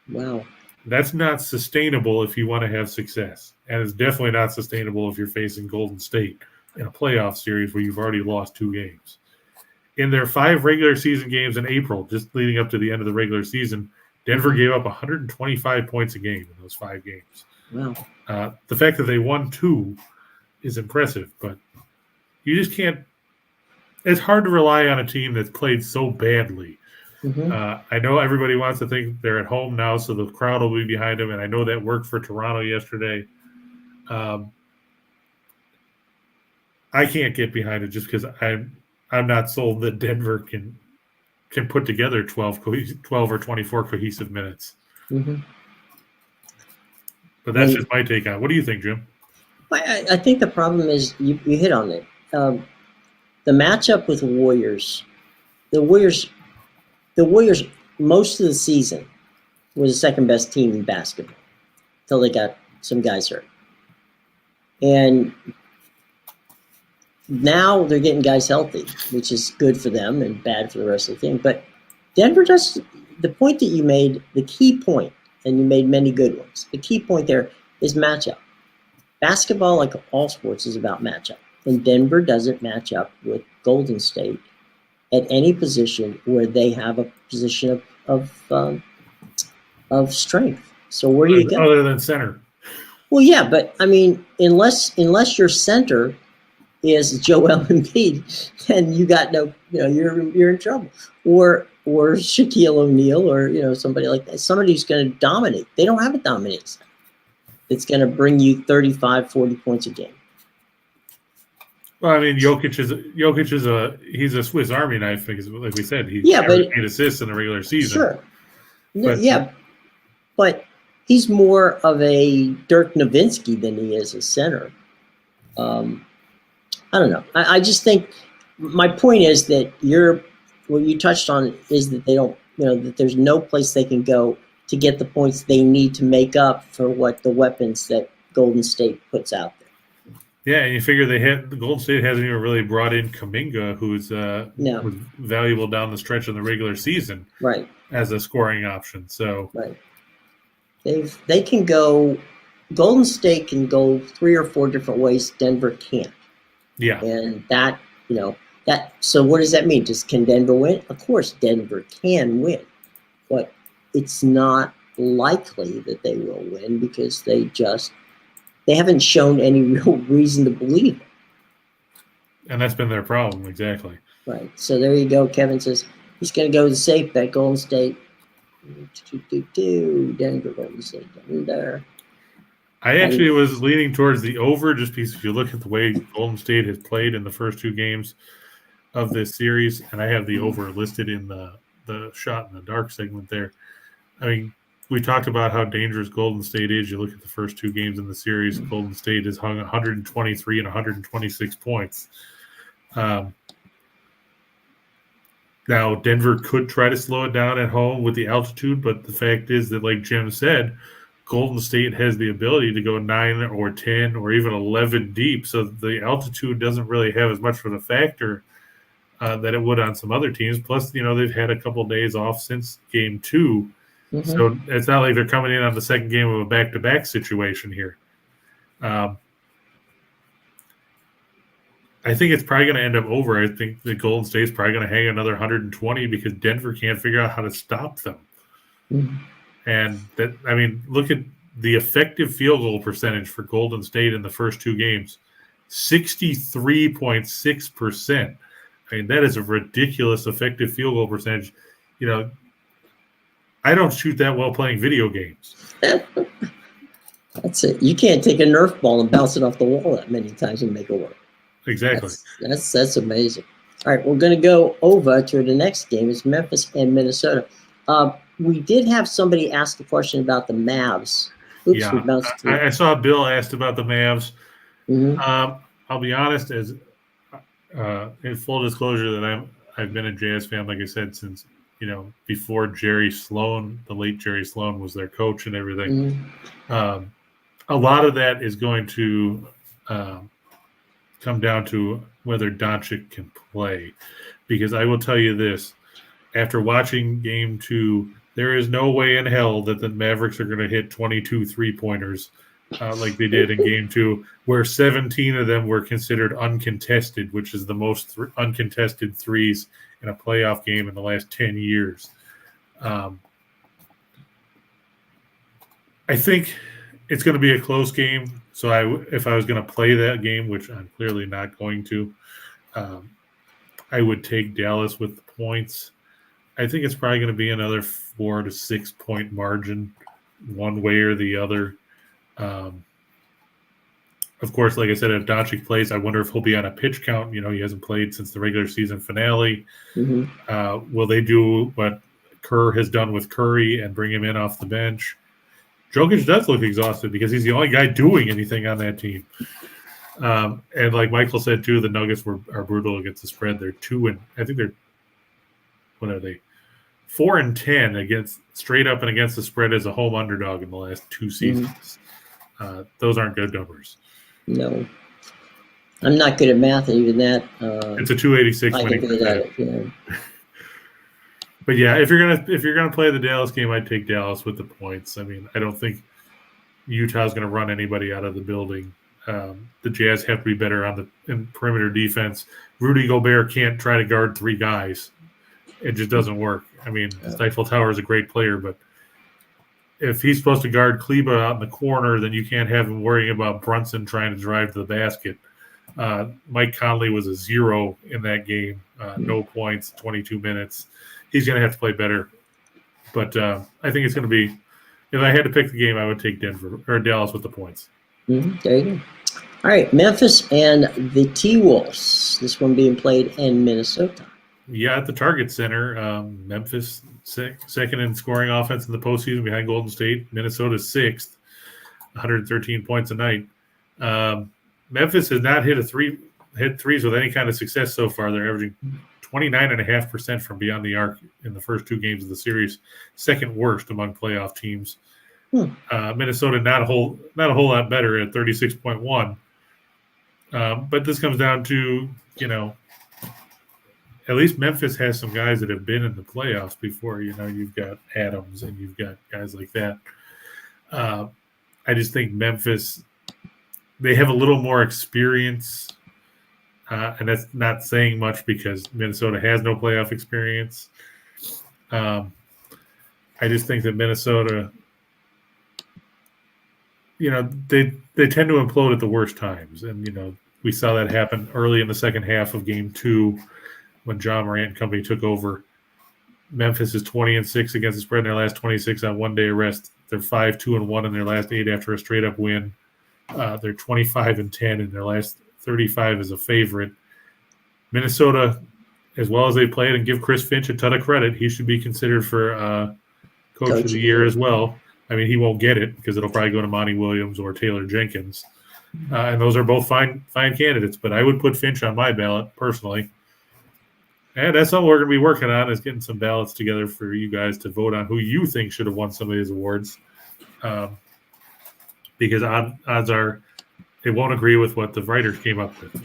Wow. That's not sustainable if you want to have success. And it's definitely not sustainable if you're facing Golden State in a playoff series where you've already lost 2 games. In their 5 regular season games in April, just leading up to the end of the regular season, Denver gave up 125 points a game in those 5 games. Wow. The fact that they won 2 is impressive, but you just can't – it's hard to rely on a team that's played so badly I know everybody wants to think they're at home now, so the crowd will be behind them, and I know that worked for Toronto yesterday. I can't get behind it just because I'm not sold that Denver can put together 12 or 24 cohesive minutes. But that's just my take on it. What do you think, Jim? I think the problem is you hit on it. The matchup with the Warriors most of the season was the second best team in basketball until they got some guys hurt. And now they're getting guys healthy, which is good for them and bad for the rest of the team. But Denver does the point that you made, the key point, and you made many good ones. The key point there is matchup. Basketball, like all sports, is about matchup. And Denver doesn't match up with Golden State at any position where they have a position of strength. So where do you go? Other than center. Well, yeah, but I mean, unless your center is Joel Embiid, then you got you're in trouble. Or Shaquille O'Neal, or somebody like that. Somebody who's going to dominate. They don't have a dominating center. It's going to bring you 35, 40 points a game. Well, I mean, Jokic is a Swiss Army knife because, like we said, he's 8 assists in the regular season. Sure. But he's more of a Dirk Nowitzki than he is a center. I don't know. I just think my point is that what you touched on is that they don't, that there's no place they can go to get the points they need to make up for what the weapons that Golden State puts out there. Yeah, and you figure the Golden State hasn't even really brought in Kuminga, who's was valuable down the stretch in the regular season, right, as a scoring option. So right, they can go. Golden State can go 3 or 4 different ways. Denver can't. Yeah, and that. So what does that mean? Can Denver win? Of course, Denver can win, but it's not likely that they will win because they haven't shown any real reason to believe it. And that's been their problem, exactly. Right. So there you go. Kevin says he's going to go the safe bet, Golden State. Denver, Golden State, Denver. I actually was leaning towards the over just because if you look at the way Golden State has played in the first 2 games of this series, and I have the over listed in the shot in the dark segment there. I mean, we talked about how dangerous Golden State is. You look at the first 2 games in the series, Golden State has hung 123 and 126 points. Now, Denver could try to slow it down at home with the altitude, but the fact is that, like Jim said, Golden State has the ability to go 9 or 10 or even 11 deep, so the altitude doesn't really have as much of a factor that it would on some other teams. Plus, they've had a couple of days off since Game 2. Mm-hmm. So it's not like they're coming in on the second game of a back-to-back situation here. I think it's probably going to end up over. I think the Golden State's probably going to hang another 120 because Denver can't figure out how to stop them. Mm-hmm. And look at the effective field goal percentage for Golden State in the first 2 games, 63.6%. I mean, that is a ridiculous effective field goal percentage. I don't shoot that well playing video games. That's it. You can't take a Nerf ball and bounce it off the wall that many times and make it work. Exactly. That's amazing. All right, we're going to go over to the next game. It's Memphis and Minnesota. We did have somebody ask a question about the Mavs. Oops, yeah, I saw Bill asked about the Mavs. Mm-hmm. I'll be honest, as in full disclosure, that I've been a Jazz fan, like I said, since before Jerry Sloan, the late Jerry Sloan, was their coach and everything. Mm-hmm. A lot of that is going to come down to whether Doncic can play, because I will tell you this: after watching Game 2, there is no way in hell that the Mavericks are going to hit 22 3-pointers like they did in Game 2, where 17 of them were considered uncontested, which is the most uncontested threes in a playoff game in the last 10 years. I think it's going to be a close game. So if I was going to play that game, which I'm clearly not going to, I would take Dallas with the points. I think it's probably going to be another 4 to 6 point margin, one way or the other. Of course, like I said, if Doncic plays, I wonder if he'll be on a pitch count. He hasn't played since the regular season finale. Mm-hmm. Will they do what Kerr has done with Curry and bring him in off the bench? Jokic does look exhausted because he's the only guy doing anything on that team. And like Michael said, too, the Nuggets are brutal against the spread. They're 4-10 against straight up and against the spread as a home underdog in the last 2 seasons. Those aren't good numbers. No, I'm not good at math, and even that. It's a 286 I winning can do that. percentage. But yeah, if you're gonna play the Dallas game, I'd take Dallas with the points. I mean, I don't think Utah's gonna run anybody out of the building. The Jazz have to be better in perimeter defense. Rudy Gobert can't try to guard 3 guys. It just doesn't work. I mean, Stifle Tower is a great player, but if he's supposed to guard Kleba out in the corner, then you can't have him worrying about Brunson trying to drive to the basket. Mike Conley was a 0 in that game. No points, 22 minutes. He's going to have to play better. But I think it's going to be – if I had to pick the game, I would take Dallas with the points. Mm-hmm. There you go. All right, Memphis and the T-Wolves. This one being played in Minnesota. Yeah, at the Target Center, Memphis second in scoring offense in the postseason behind Golden State. Minnesota 6th, 113 points a night. Memphis has not hit threes with any kind of success so far. They're averaging 29.5% from beyond the arc in the first 2 games of the series, second worst among playoff teams. Minnesota not a whole lot better at 36.1. But this comes down to, at least Memphis has some guys that have been in the playoffs before. You've got Adams and you've got guys like that. I just think Memphis, they have a little more experience, and that's not saying much because Minnesota has no playoff experience. I just think that Minnesota, they tend to implode at the worst times. And, we saw that happen early in the second half of Game 2 when John Morant and company took over. Memphis is 20-6 against the spread in their last 26 on one-day rest. They're 5-2-1 in their last 8 after a straight-up win. They're 25-10 in their last 35 as a favorite. Minnesota, as well as they played, and give Chris Finch a ton of credit, he should be considered for Coach of the Year as well. I mean, he won't get it because it'll probably go to Monty Williams or Taylor Jenkins. And those are both fine candidates, but I would put Finch on my ballot personally. And that's something we're going to be working on, is getting some ballots together for you guys to vote on who you think should have won some of these awards. Because odds are they won't agree with what the writers came up with.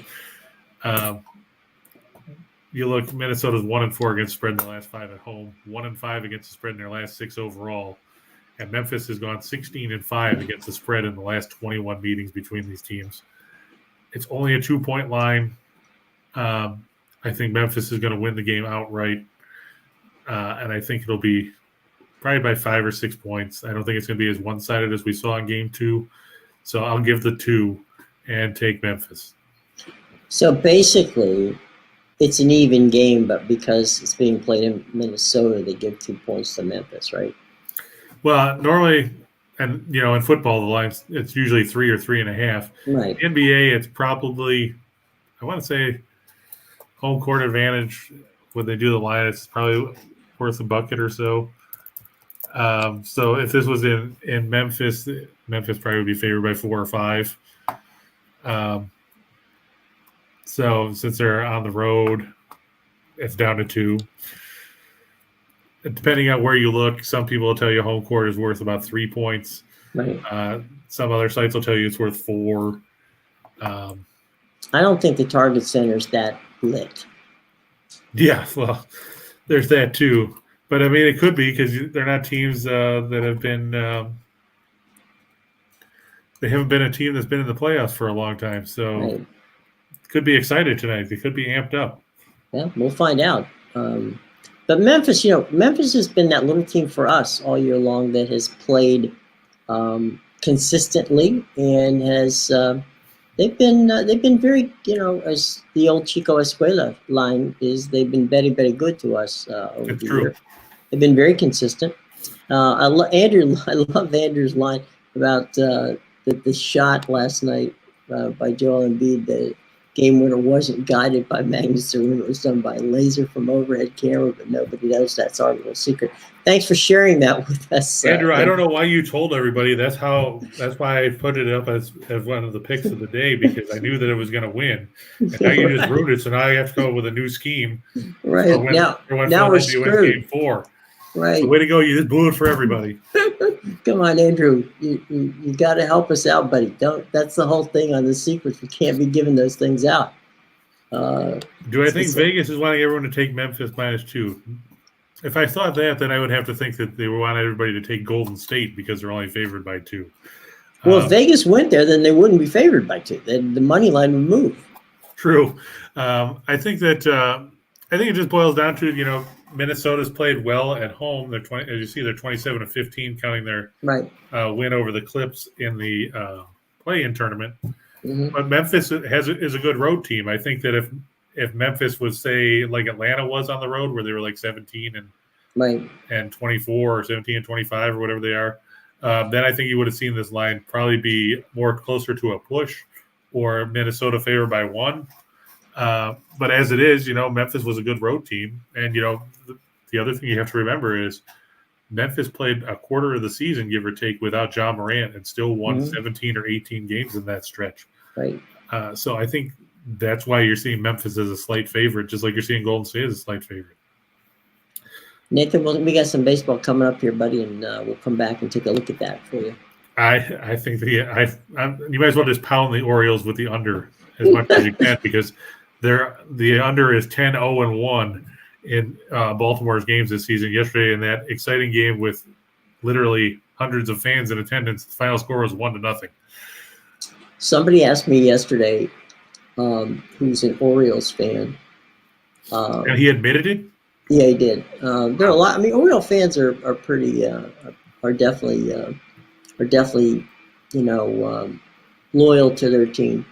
You look, Minnesota's 1-4 against the spread in the last 5 at home, 1-5 against the spread in their last 6 overall. And Memphis has gone 16-5 against the spread in the last 21 meetings between these teams. It's only a 2-point line. I think Memphis is going to win the game outright. And I think it'll be probably by 5 or 6 points. I don't think it's going to be as one-sided as we saw in Game 2. So I'll give the 2 and take Memphis. So basically, it's an even game, but because it's being played in Minnesota, they give 2 points to Memphis, right? Well, normally, and in football, the lines, it's usually 3 or 3.5. Right. NBA, it's probably, I want to say, home court advantage. When they do the line, it's probably worth a bucket or so. So if this was in Memphis, Memphis probably would be favored by 4 or 5. So since they're on the road, it's down to 2. Depending on where you look, some people will tell you home court is worth about 3 points. Right. Some other sites will tell you it's worth 4. I don't think the Target Center is that lit. Yeah, well, there's that too. But, I mean, it could be because they're not teams that have been they haven't been a team that's been in the playoffs for a long time. So right. Could be excited tonight. They could be amped up. Yeah, we'll find out. But Memphis, Memphis has been that little team for us all year long that has played consistently and has they've been very, as the old Chico Escuela line is, they've been very, very good to us over It's the true. year. They've been very consistent. I love Andrew's line about the shot last night by Joel Embiid. The game winner wasn't guided by Magnuson. It was done by a laser from overhead camera, but nobody knows that's our little secret. Thanks for sharing that with us, Andrew. I don't know why you told everybody. That's why I put it up as one of the picks of the day, because I knew that it was going to win. And now you just ruined it, so now I have to come up with a new scheme. Right. For when now we're Philadelphia wins screwed. Game 4. Right. So way to go. You just blew it for everybody. Come on, Andrew. You got to help us out, buddy. That's the whole thing on the secrets. We can't be giving those things out. Do I think Vegas is wanting everyone to take Memphis -2? If I thought that, then I would have to think that they want everybody to take Golden State because they're only favored by 2. Well, if Vegas went there, then they wouldn't be favored by 2. Then the money line would move. True. I think that I think it just boils down to, Minnesota's played well at home. They're as you see, they're 27-15, counting their win over the Clips in the play-in tournament. Mm-hmm. But Memphis is a good road team. I think that if Memphis was, say, like Atlanta was on the road, where they were like 17 and 24 or 17 and 25 or whatever they are, then I think you would have seen this line probably be more closer to a push or Minnesota favored by 1. But as it is, Memphis was a good road team. And, the other thing you have to remember is Memphis played a quarter of the season, give or take, without John Morant and still won 17 or 18 games in that stretch. Right. So I think that's why you're seeing Memphis as a slight favorite, just like you're seeing Golden State as a slight favorite. Nathan, we got some baseball coming up here, buddy, and we'll come back and take a look at that for you. I think that you might as well just pound the Orioles with the under as much as you can, because the under is 10-0-1 in Baltimore's games this season. Yesterday, in that exciting game with literally hundreds of fans in attendance, the final score was 1-0. Somebody asked me yesterday, who's an Orioles fan, and he admitted it. Yeah, he did. There are a lot. I mean, Orioles fans are pretty are definitely loyal to their team.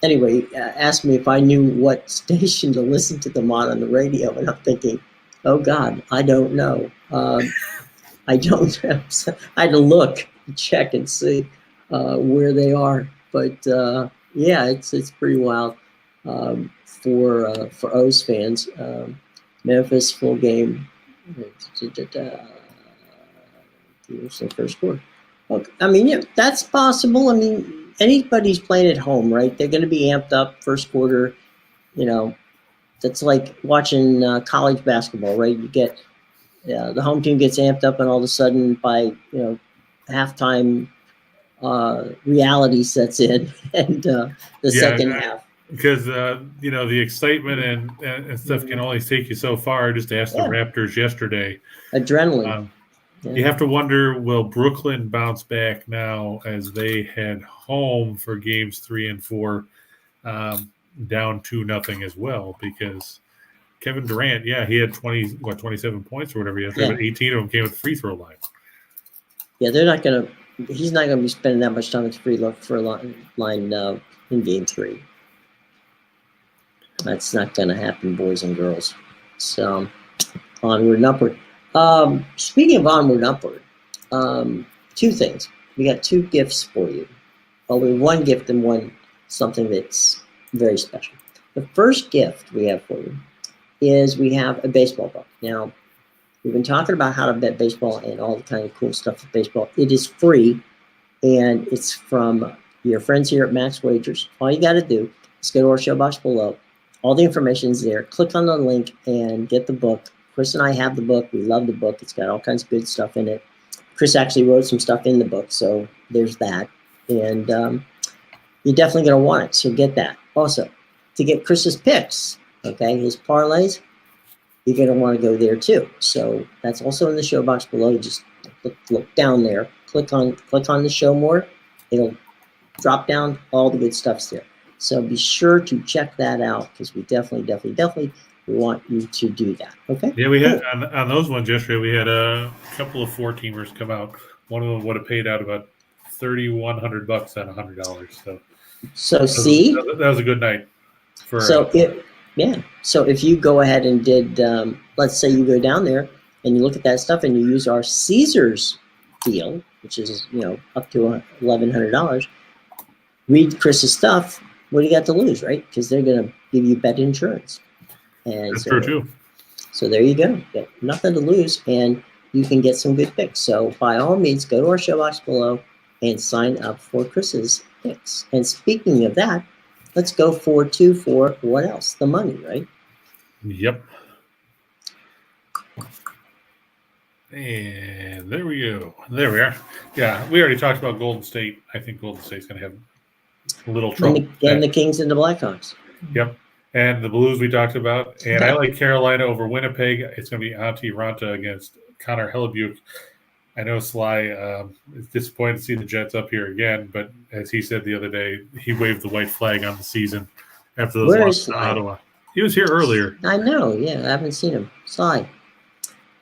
Anyway, asked me if I knew what station to listen to them on the radio, and I'm thinking, oh God, I don't know. I don't know. I had to look, check, and see where they are. But yeah, it's pretty wild for O's fans. Memphis full game. Here's the first score. Okay. I mean, yeah, that's possible. I mean, anybody's playing at home, right? They're going to be amped up first quarter. That's like watching college basketball, right? You get the home team gets amped up, and all of a sudden, by halftime, reality sets in, and the second half. Because the excitement and stuff can only take you so far. Just ask the Raptors yesterday. Adrenaline. You have to wonder, will Brooklyn bounce back now as they head home for games 3 and 4, down 2-0 as well? Because Kevin Durant, he had 27 points or whatever yesterday, but 18 of them came with the free throw line. Yeah, he's not gonna be spending that much time at the free throw line in game 3. That's not gonna happen, boys and girls. So onward and upward. Speaking of onward and upward, 2 things. We got 2 gifts for you. Well, we have 1 gift and 1 something that's very special. The first gift we have for you is we have a baseball book. Now, we've been talking about how to bet baseball and all the kind of cool stuff with baseball. It is free, and it's from your friends here at Max Wagers. All you got to do is go to our show box below. All the information is there. Click on the link and get the book. Chris and I have the book. We love the book. It's got all kinds of good stuff in it. Chris actually wrote some stuff in the book, so there's that. And you're definitely going to want it, so get that. Also, to get Chris's picks, his parlays, you're going to want to go there too. So that's also in the show box below. You just look down there. Click on the show more. It'll drop down. All the good stuff's there. So be sure to check that out, because we definitely want you to do that. Okay? Yeah, we had on those ones yesterday, we had a couple of 4-teamers come out. One of them would have paid out about $3,100 on $100. So see, that was a good night. So if you go ahead and did, let's say you go down there and you look at that stuff and you use our Caesars deal, which is up to $1,100. Read Chris's stuff. What do you got to lose, right? Because they're going to give you bet insurance. And that's true too. So there you go. You got nothing to lose, and you can get some good picks. So by all means, go to our show box below and sign up for Chris's picks. And speaking of that, let's go for what else? The money, right? Yep. And there we go. There we are. Yeah, we already talked about Golden State. I think Golden State's going to have a little trouble. And the Kings and the Blackhawks. Yep. And the Blues we talked about. And I like Carolina over Winnipeg. It's going to be Antti Ranta against Connor Hellebuyck. I know Sly is disappointed to see the Jets up here again, but as he said the other day, he waved the white flag on the season after those losses to Ottawa. He was here earlier. I know. Yeah, I haven't seen him. Sly.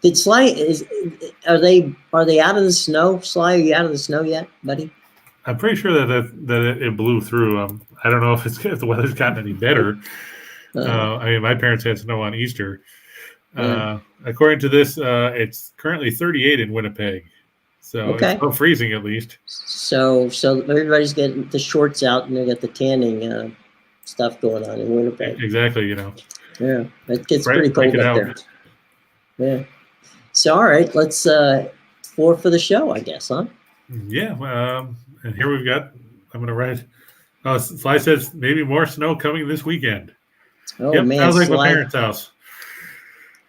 Did Sly are they out of the snow? Sly, are you out of the snow yet, buddy? I'm pretty sure that it blew through. I don't know if the weather's gotten any better. I mean, my parents had snow on Easter. According to this, it's currently 38 in Winnipeg, so it's not freezing at least. So everybody's getting the shorts out and they got the tanning stuff going on in Winnipeg. Exactly, Yeah, it gets pretty cold up there. Yeah. So all right, let's for the show, I guess, huh? Yeah. And here we've got. I'm going to write. Sly says maybe more snow coming this weekend. Oh man, sounds like my parents' house.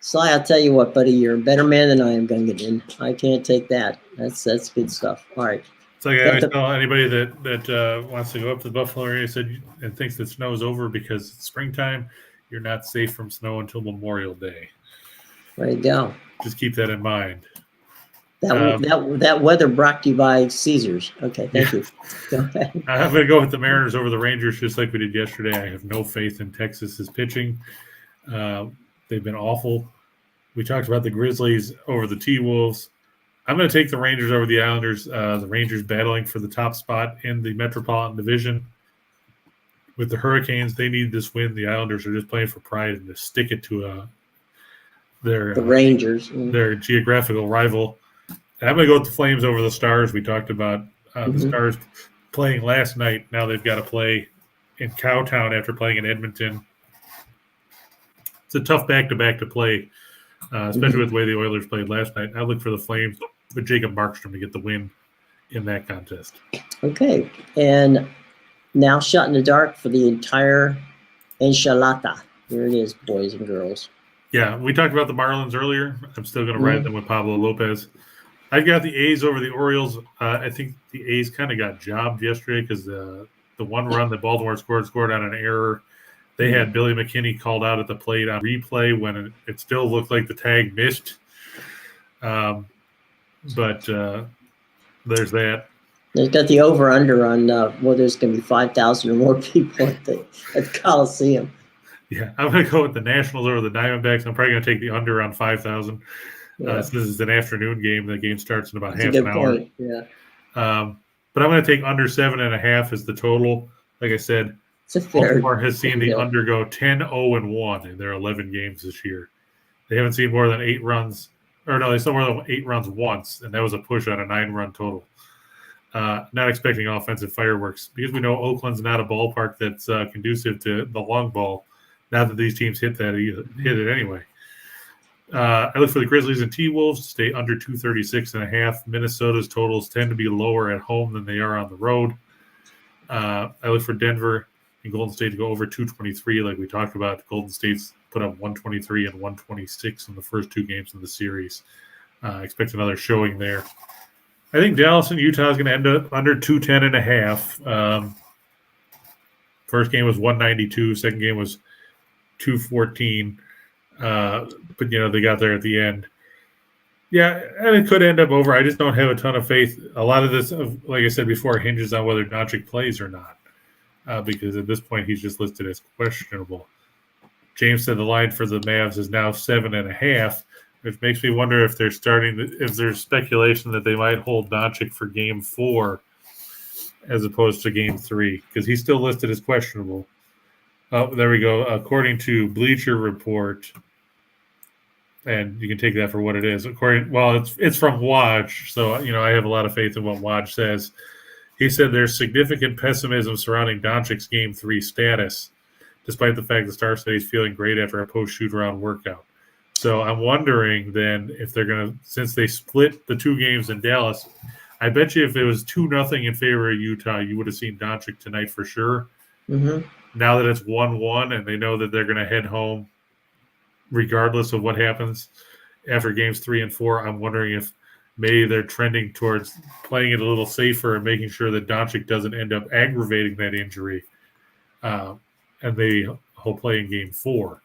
Sly, I'll tell you what, buddy, you're a better man than I am, Gungadin. I can't take that. That's good stuff. All right. It's like I tell anybody that wants to go up to the Buffalo area and thinks that snow is over because it's springtime, you're not safe from snow until Memorial Day. There you go. Just keep that in mind. That weather brought to you by Caesars. Okay, thank you. Go ahead. I'm going to go with the Mariners over the Rangers just like we did yesterday. I have no faith in Texas's pitching. They've been awful. We talked about the Grizzlies over the T-Wolves. I'm going to take the Rangers over the Islanders. The Rangers battling for the top spot in the Metropolitan Division. With the Hurricanes, they need this win. The Islanders are just playing for pride and to stick it to the Rangers, their geographical rival. And I'm going to go with the Flames over the Stars. We talked about the Stars playing last night. Now they've got to play in Cowtown after playing in Edmonton. It's a tough back-to-back to play, especially with the way the Oilers played last night. I look for the Flames with Jacob Markstrom to get the win in that contest. Okay, and now shot in the dark for the entire enchilada. Here it is, boys and girls. Yeah, we talked about the Marlins earlier. I'm still going to ride them with Pablo Lopez. I've got the A's over the Orioles. I think the A's kind of got jobbed yesterday because the one run that Baltimore scored on an error. They had Billy McKinney called out at the plate on replay when it still looked like the tag missed. But there's that. They've got the over-under on there's going to be 5,000 or more people at the Coliseum. Yeah, I'm going to go with the Nationals over the Diamondbacks. I'm probably going to take the under on 5,000. So this is an afternoon game. The game starts in about half an hour. Point. Yeah. But I'm going to take under 7.5 as the total. Like I said, Baltimore has seen the under go 10-0-1 in their 11 games this year. They haven't seen more than 8 runs. Or no, they saw more than 8 runs once, and that was a push on a 9-run total. Not expecting offensive fireworks because we know Oakland's not a ballpark that's conducive to the long ball. Now that these teams hit it anyway. I look for the Grizzlies and T-Wolves to stay under 236.5. Minnesota's totals tend to be lower at home than they are on the road. I look for Denver and Golden State to go over 223 like we talked about. Golden State's put up 123 and 126 in the first 2 games of the series. Expect another showing there. I think Dallas and Utah is going to end up under 210.5. First game was 192. Second game was 214. But, they got there at the end. Yeah, and it could end up over. I just don't have a ton of faith. A lot of this, like I said before, hinges on whether Doncic plays or not. Because at this point, he's just listed as questionable. James said the line for the Mavs is now 7.5, which makes me wonder if there's speculation that they might hold Doncic for Game 4 as opposed to Game 3 because he's still listed as questionable. Oh, there we go. According to Bleacher Report, and you can take that for what it is. It's from Waj, so I have a lot of faith in what Waj says. He said there's significant pessimism surrounding Doncic's Game 3 status, despite the fact the star said he's feeling great after a post-shoot-around workout. So I'm wondering then if they're going to, since they split the 2 games in Dallas, I bet you if it was 2-0 in favor of Utah, you would have seen Doncic tonight for sure. Mm-hmm. Now that it's 1-1 and they know that they're going to head home regardless of what happens after games 3 and 4, I'm wondering if maybe they're trending towards playing it a little safer and making sure that Doncic doesn't end up aggravating that injury. And he'll play in game 4.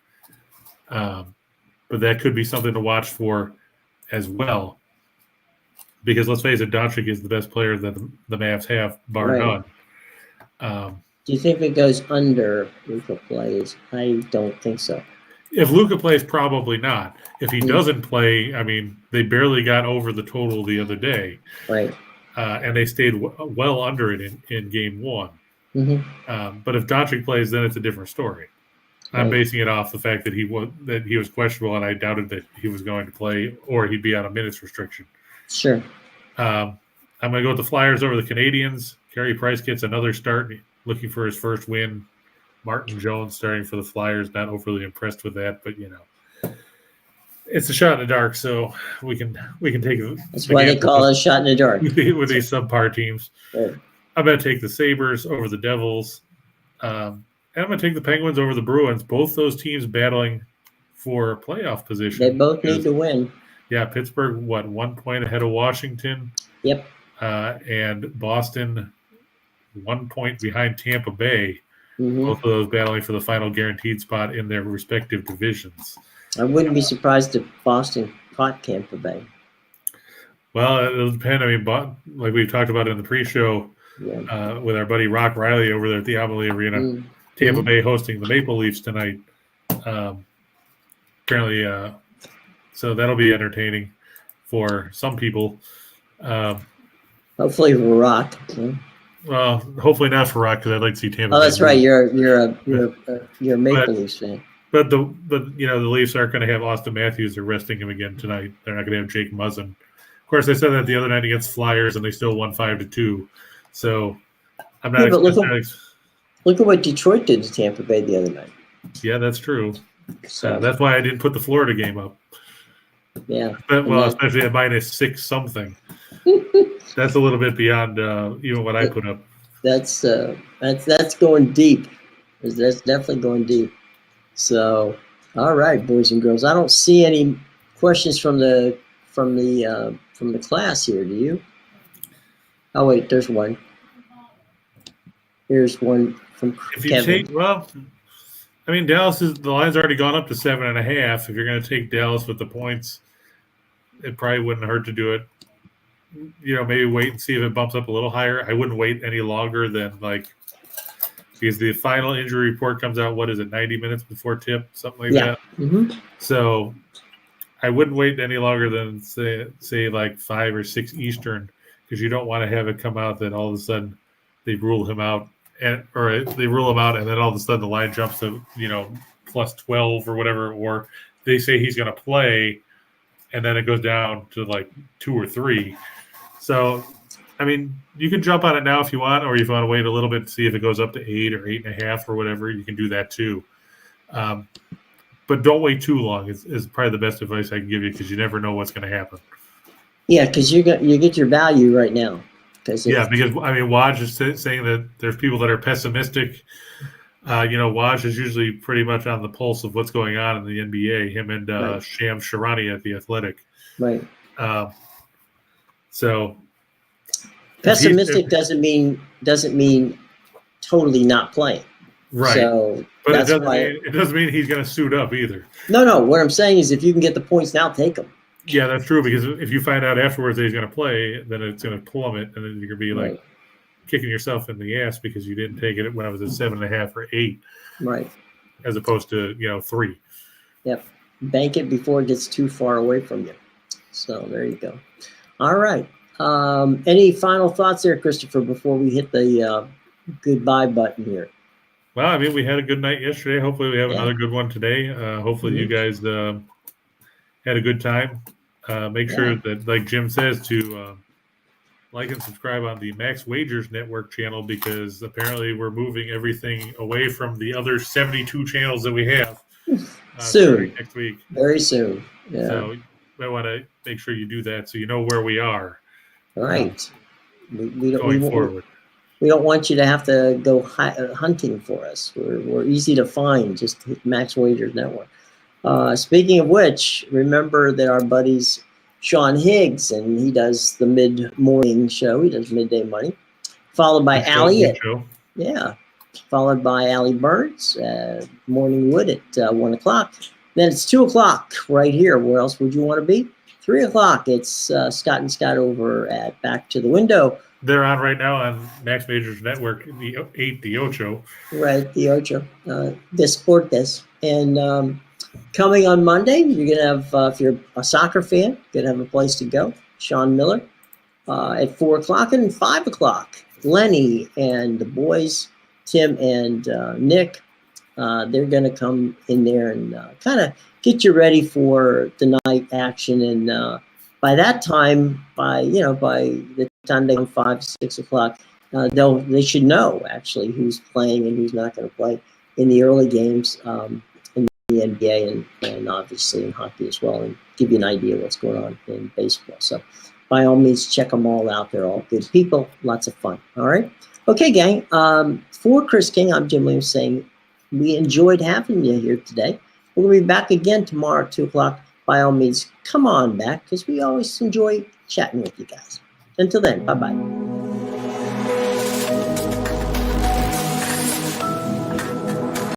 But that could be something to watch for as well. Because let's face it, Doncic is the best player that the Mavs have, bar none. Do you think it goes under Luka plays? I don't think so. If Luka plays, probably not. If he doesn't play, they barely got over the total the other day. Right. And they stayed well under it in game 1. Mm-hmm. But if Doncic plays, then it's a different story. Right. I'm basing it off the fact that he was questionable, and I doubted that he was going to play, or he'd be on a minutes restriction. Sure. I'm going to go with the Flyers over the Canadians. Carey Price gets another start, looking for his first win. Martin Jones starting for the Flyers. Not overly impressed with that, but it's a shot in the dark, so we can take it. That's why they call it a shot in the dark with these subpar teams. Right. I'm going to take the Sabres over the Devils. And I'm going to take the Penguins over the Bruins. Both those teams battling for playoff position. They both need to win. Yeah, Pittsburgh, 1 point ahead of Washington? Yep. And Boston, 1 point behind Tampa Bay. Mm-hmm. Both of those battling for the final guaranteed spot in their respective divisions. I wouldn't be surprised if Boston caught Tampa Bay. Well, it'll depend. Like we talked about in the pre-show with our buddy Rock Riley over there at the Amalie Arena, Mm-hmm. Tampa Bay hosting the Maple Leafs tonight. Apparently, so that'll be entertaining for some people. Hopefully, Rock. Yeah. Well, hopefully not for Rock because I'd like to see Tampa. Oh, that's right. You're a Maple Leafs fan. But the Leafs aren't going to have Austin Matthews. They're resting him again tonight. They're not going to have Jake Muzzin. Of course, they said that the other night against Flyers, and they still won 5-2. So I'm not. Look at what Detroit did to Tampa Bay the other night. Yeah, that's true. So that's why I didn't put the Florida game up. Yeah. Especially at -6 something. That's a little bit beyond even what I put up. That's going deep. That's definitely going deep. So, all right, boys and girls. I don't see any questions from the class here. Do you? Oh wait, there's one. Here's one from Kevin. Dallas the line's already gone up to 7.5. If you're going to take Dallas with the points, it probably wouldn't hurt to do it. Maybe wait and see if it bumps up a little higher. I wouldn't wait any longer than because the final injury report comes out, 90 minutes before tip, something like that. Mm-hmm. So I wouldn't wait any longer than say 5 or 6 Eastern, because you don't want to have it come out that all of a sudden they rule him out, or they rule him out, and then all of a sudden the line jumps to plus 12 or whatever, or they say he's going to play, and then it goes down to 2 or 3. So, you can jump on it now if you want, or if you want to wait a little bit to see if it goes up to 8 or 8.5 or whatever, you can do that too. But don't wait too long is probably the best advice I can give you, because you never know what's going to happen. Yeah, because you get your value right now. Because Waj is saying that there's people that are pessimistic. Waj is usually pretty much on the pulse of what's going on in the NBA. Him and right. Shams Charania at the Athletic. Right. So pessimistic doesn't mean totally not playing. Right. So but it doesn't mean he's going to suit up either. No. What I'm saying is, if you can get the points now, take them. Yeah, that's true, because if you find out afterwards that he's going to play, then it's going to plummet, and then you're going to be kicking yourself in the ass because you didn't take it when I was at 7.5 or 8, right? As opposed to 3. Yep, bank it before it gets too far away from you. So there you go. All right, Any final thoughts there, Christopher, before we hit the goodbye button here? Well, I mean, we had a good night yesterday. Hopefully we have another good one today. Hopefully you guys had a good time. Make sure that, like Jim says, to like and subscribe on the Max Wagers Network channel, because apparently we're moving everything away from the other 72 channels that we have soon, next week. Very soon. Yeah. So I want to make sure you do that so you know where we are. Right. We going forward. We don't want you to have to go hunting for us. We're easy to find. Just hit Max Wagers Network. Speaking of which, remember that our buddies Sean Higgs, and he does the mid-morning show. He does Midday Money, followed by Allie. Followed by Allie Burns, Morning Wood at 1 o'clock. Then it's 2 o'clock right here. Where else would you want to be? 3 o'clock. It's Scott and Scott over at Back to the Window. They're on right now on Max Majors Network, the Ocho. Right, the Ocho. Deportes. And coming on Monday, you're going to have, if you're a soccer fan, you're going to have a place to go. Sean Miller at 4 o'clock, and 5 o'clock. Lenny and the boys, Tim and Nick, they're going to come in there and kind of get you ready for the night action. And by that time, by the time they come 5, 6 o'clock, they should know actually who's playing and who's not going to play in the early games in the NBA and obviously in hockey as well, and give you an idea what's going on in baseball. So by all means, check them all out. They're all good people, lots of fun. All right. Okay, gang. For Chris King, I'm Jim Williams saying we enjoyed having you here today. We're going to be back again tomorrow at 2 o'clock. By all means, come on back, because we always enjoy chatting with you guys. Until then, bye-bye.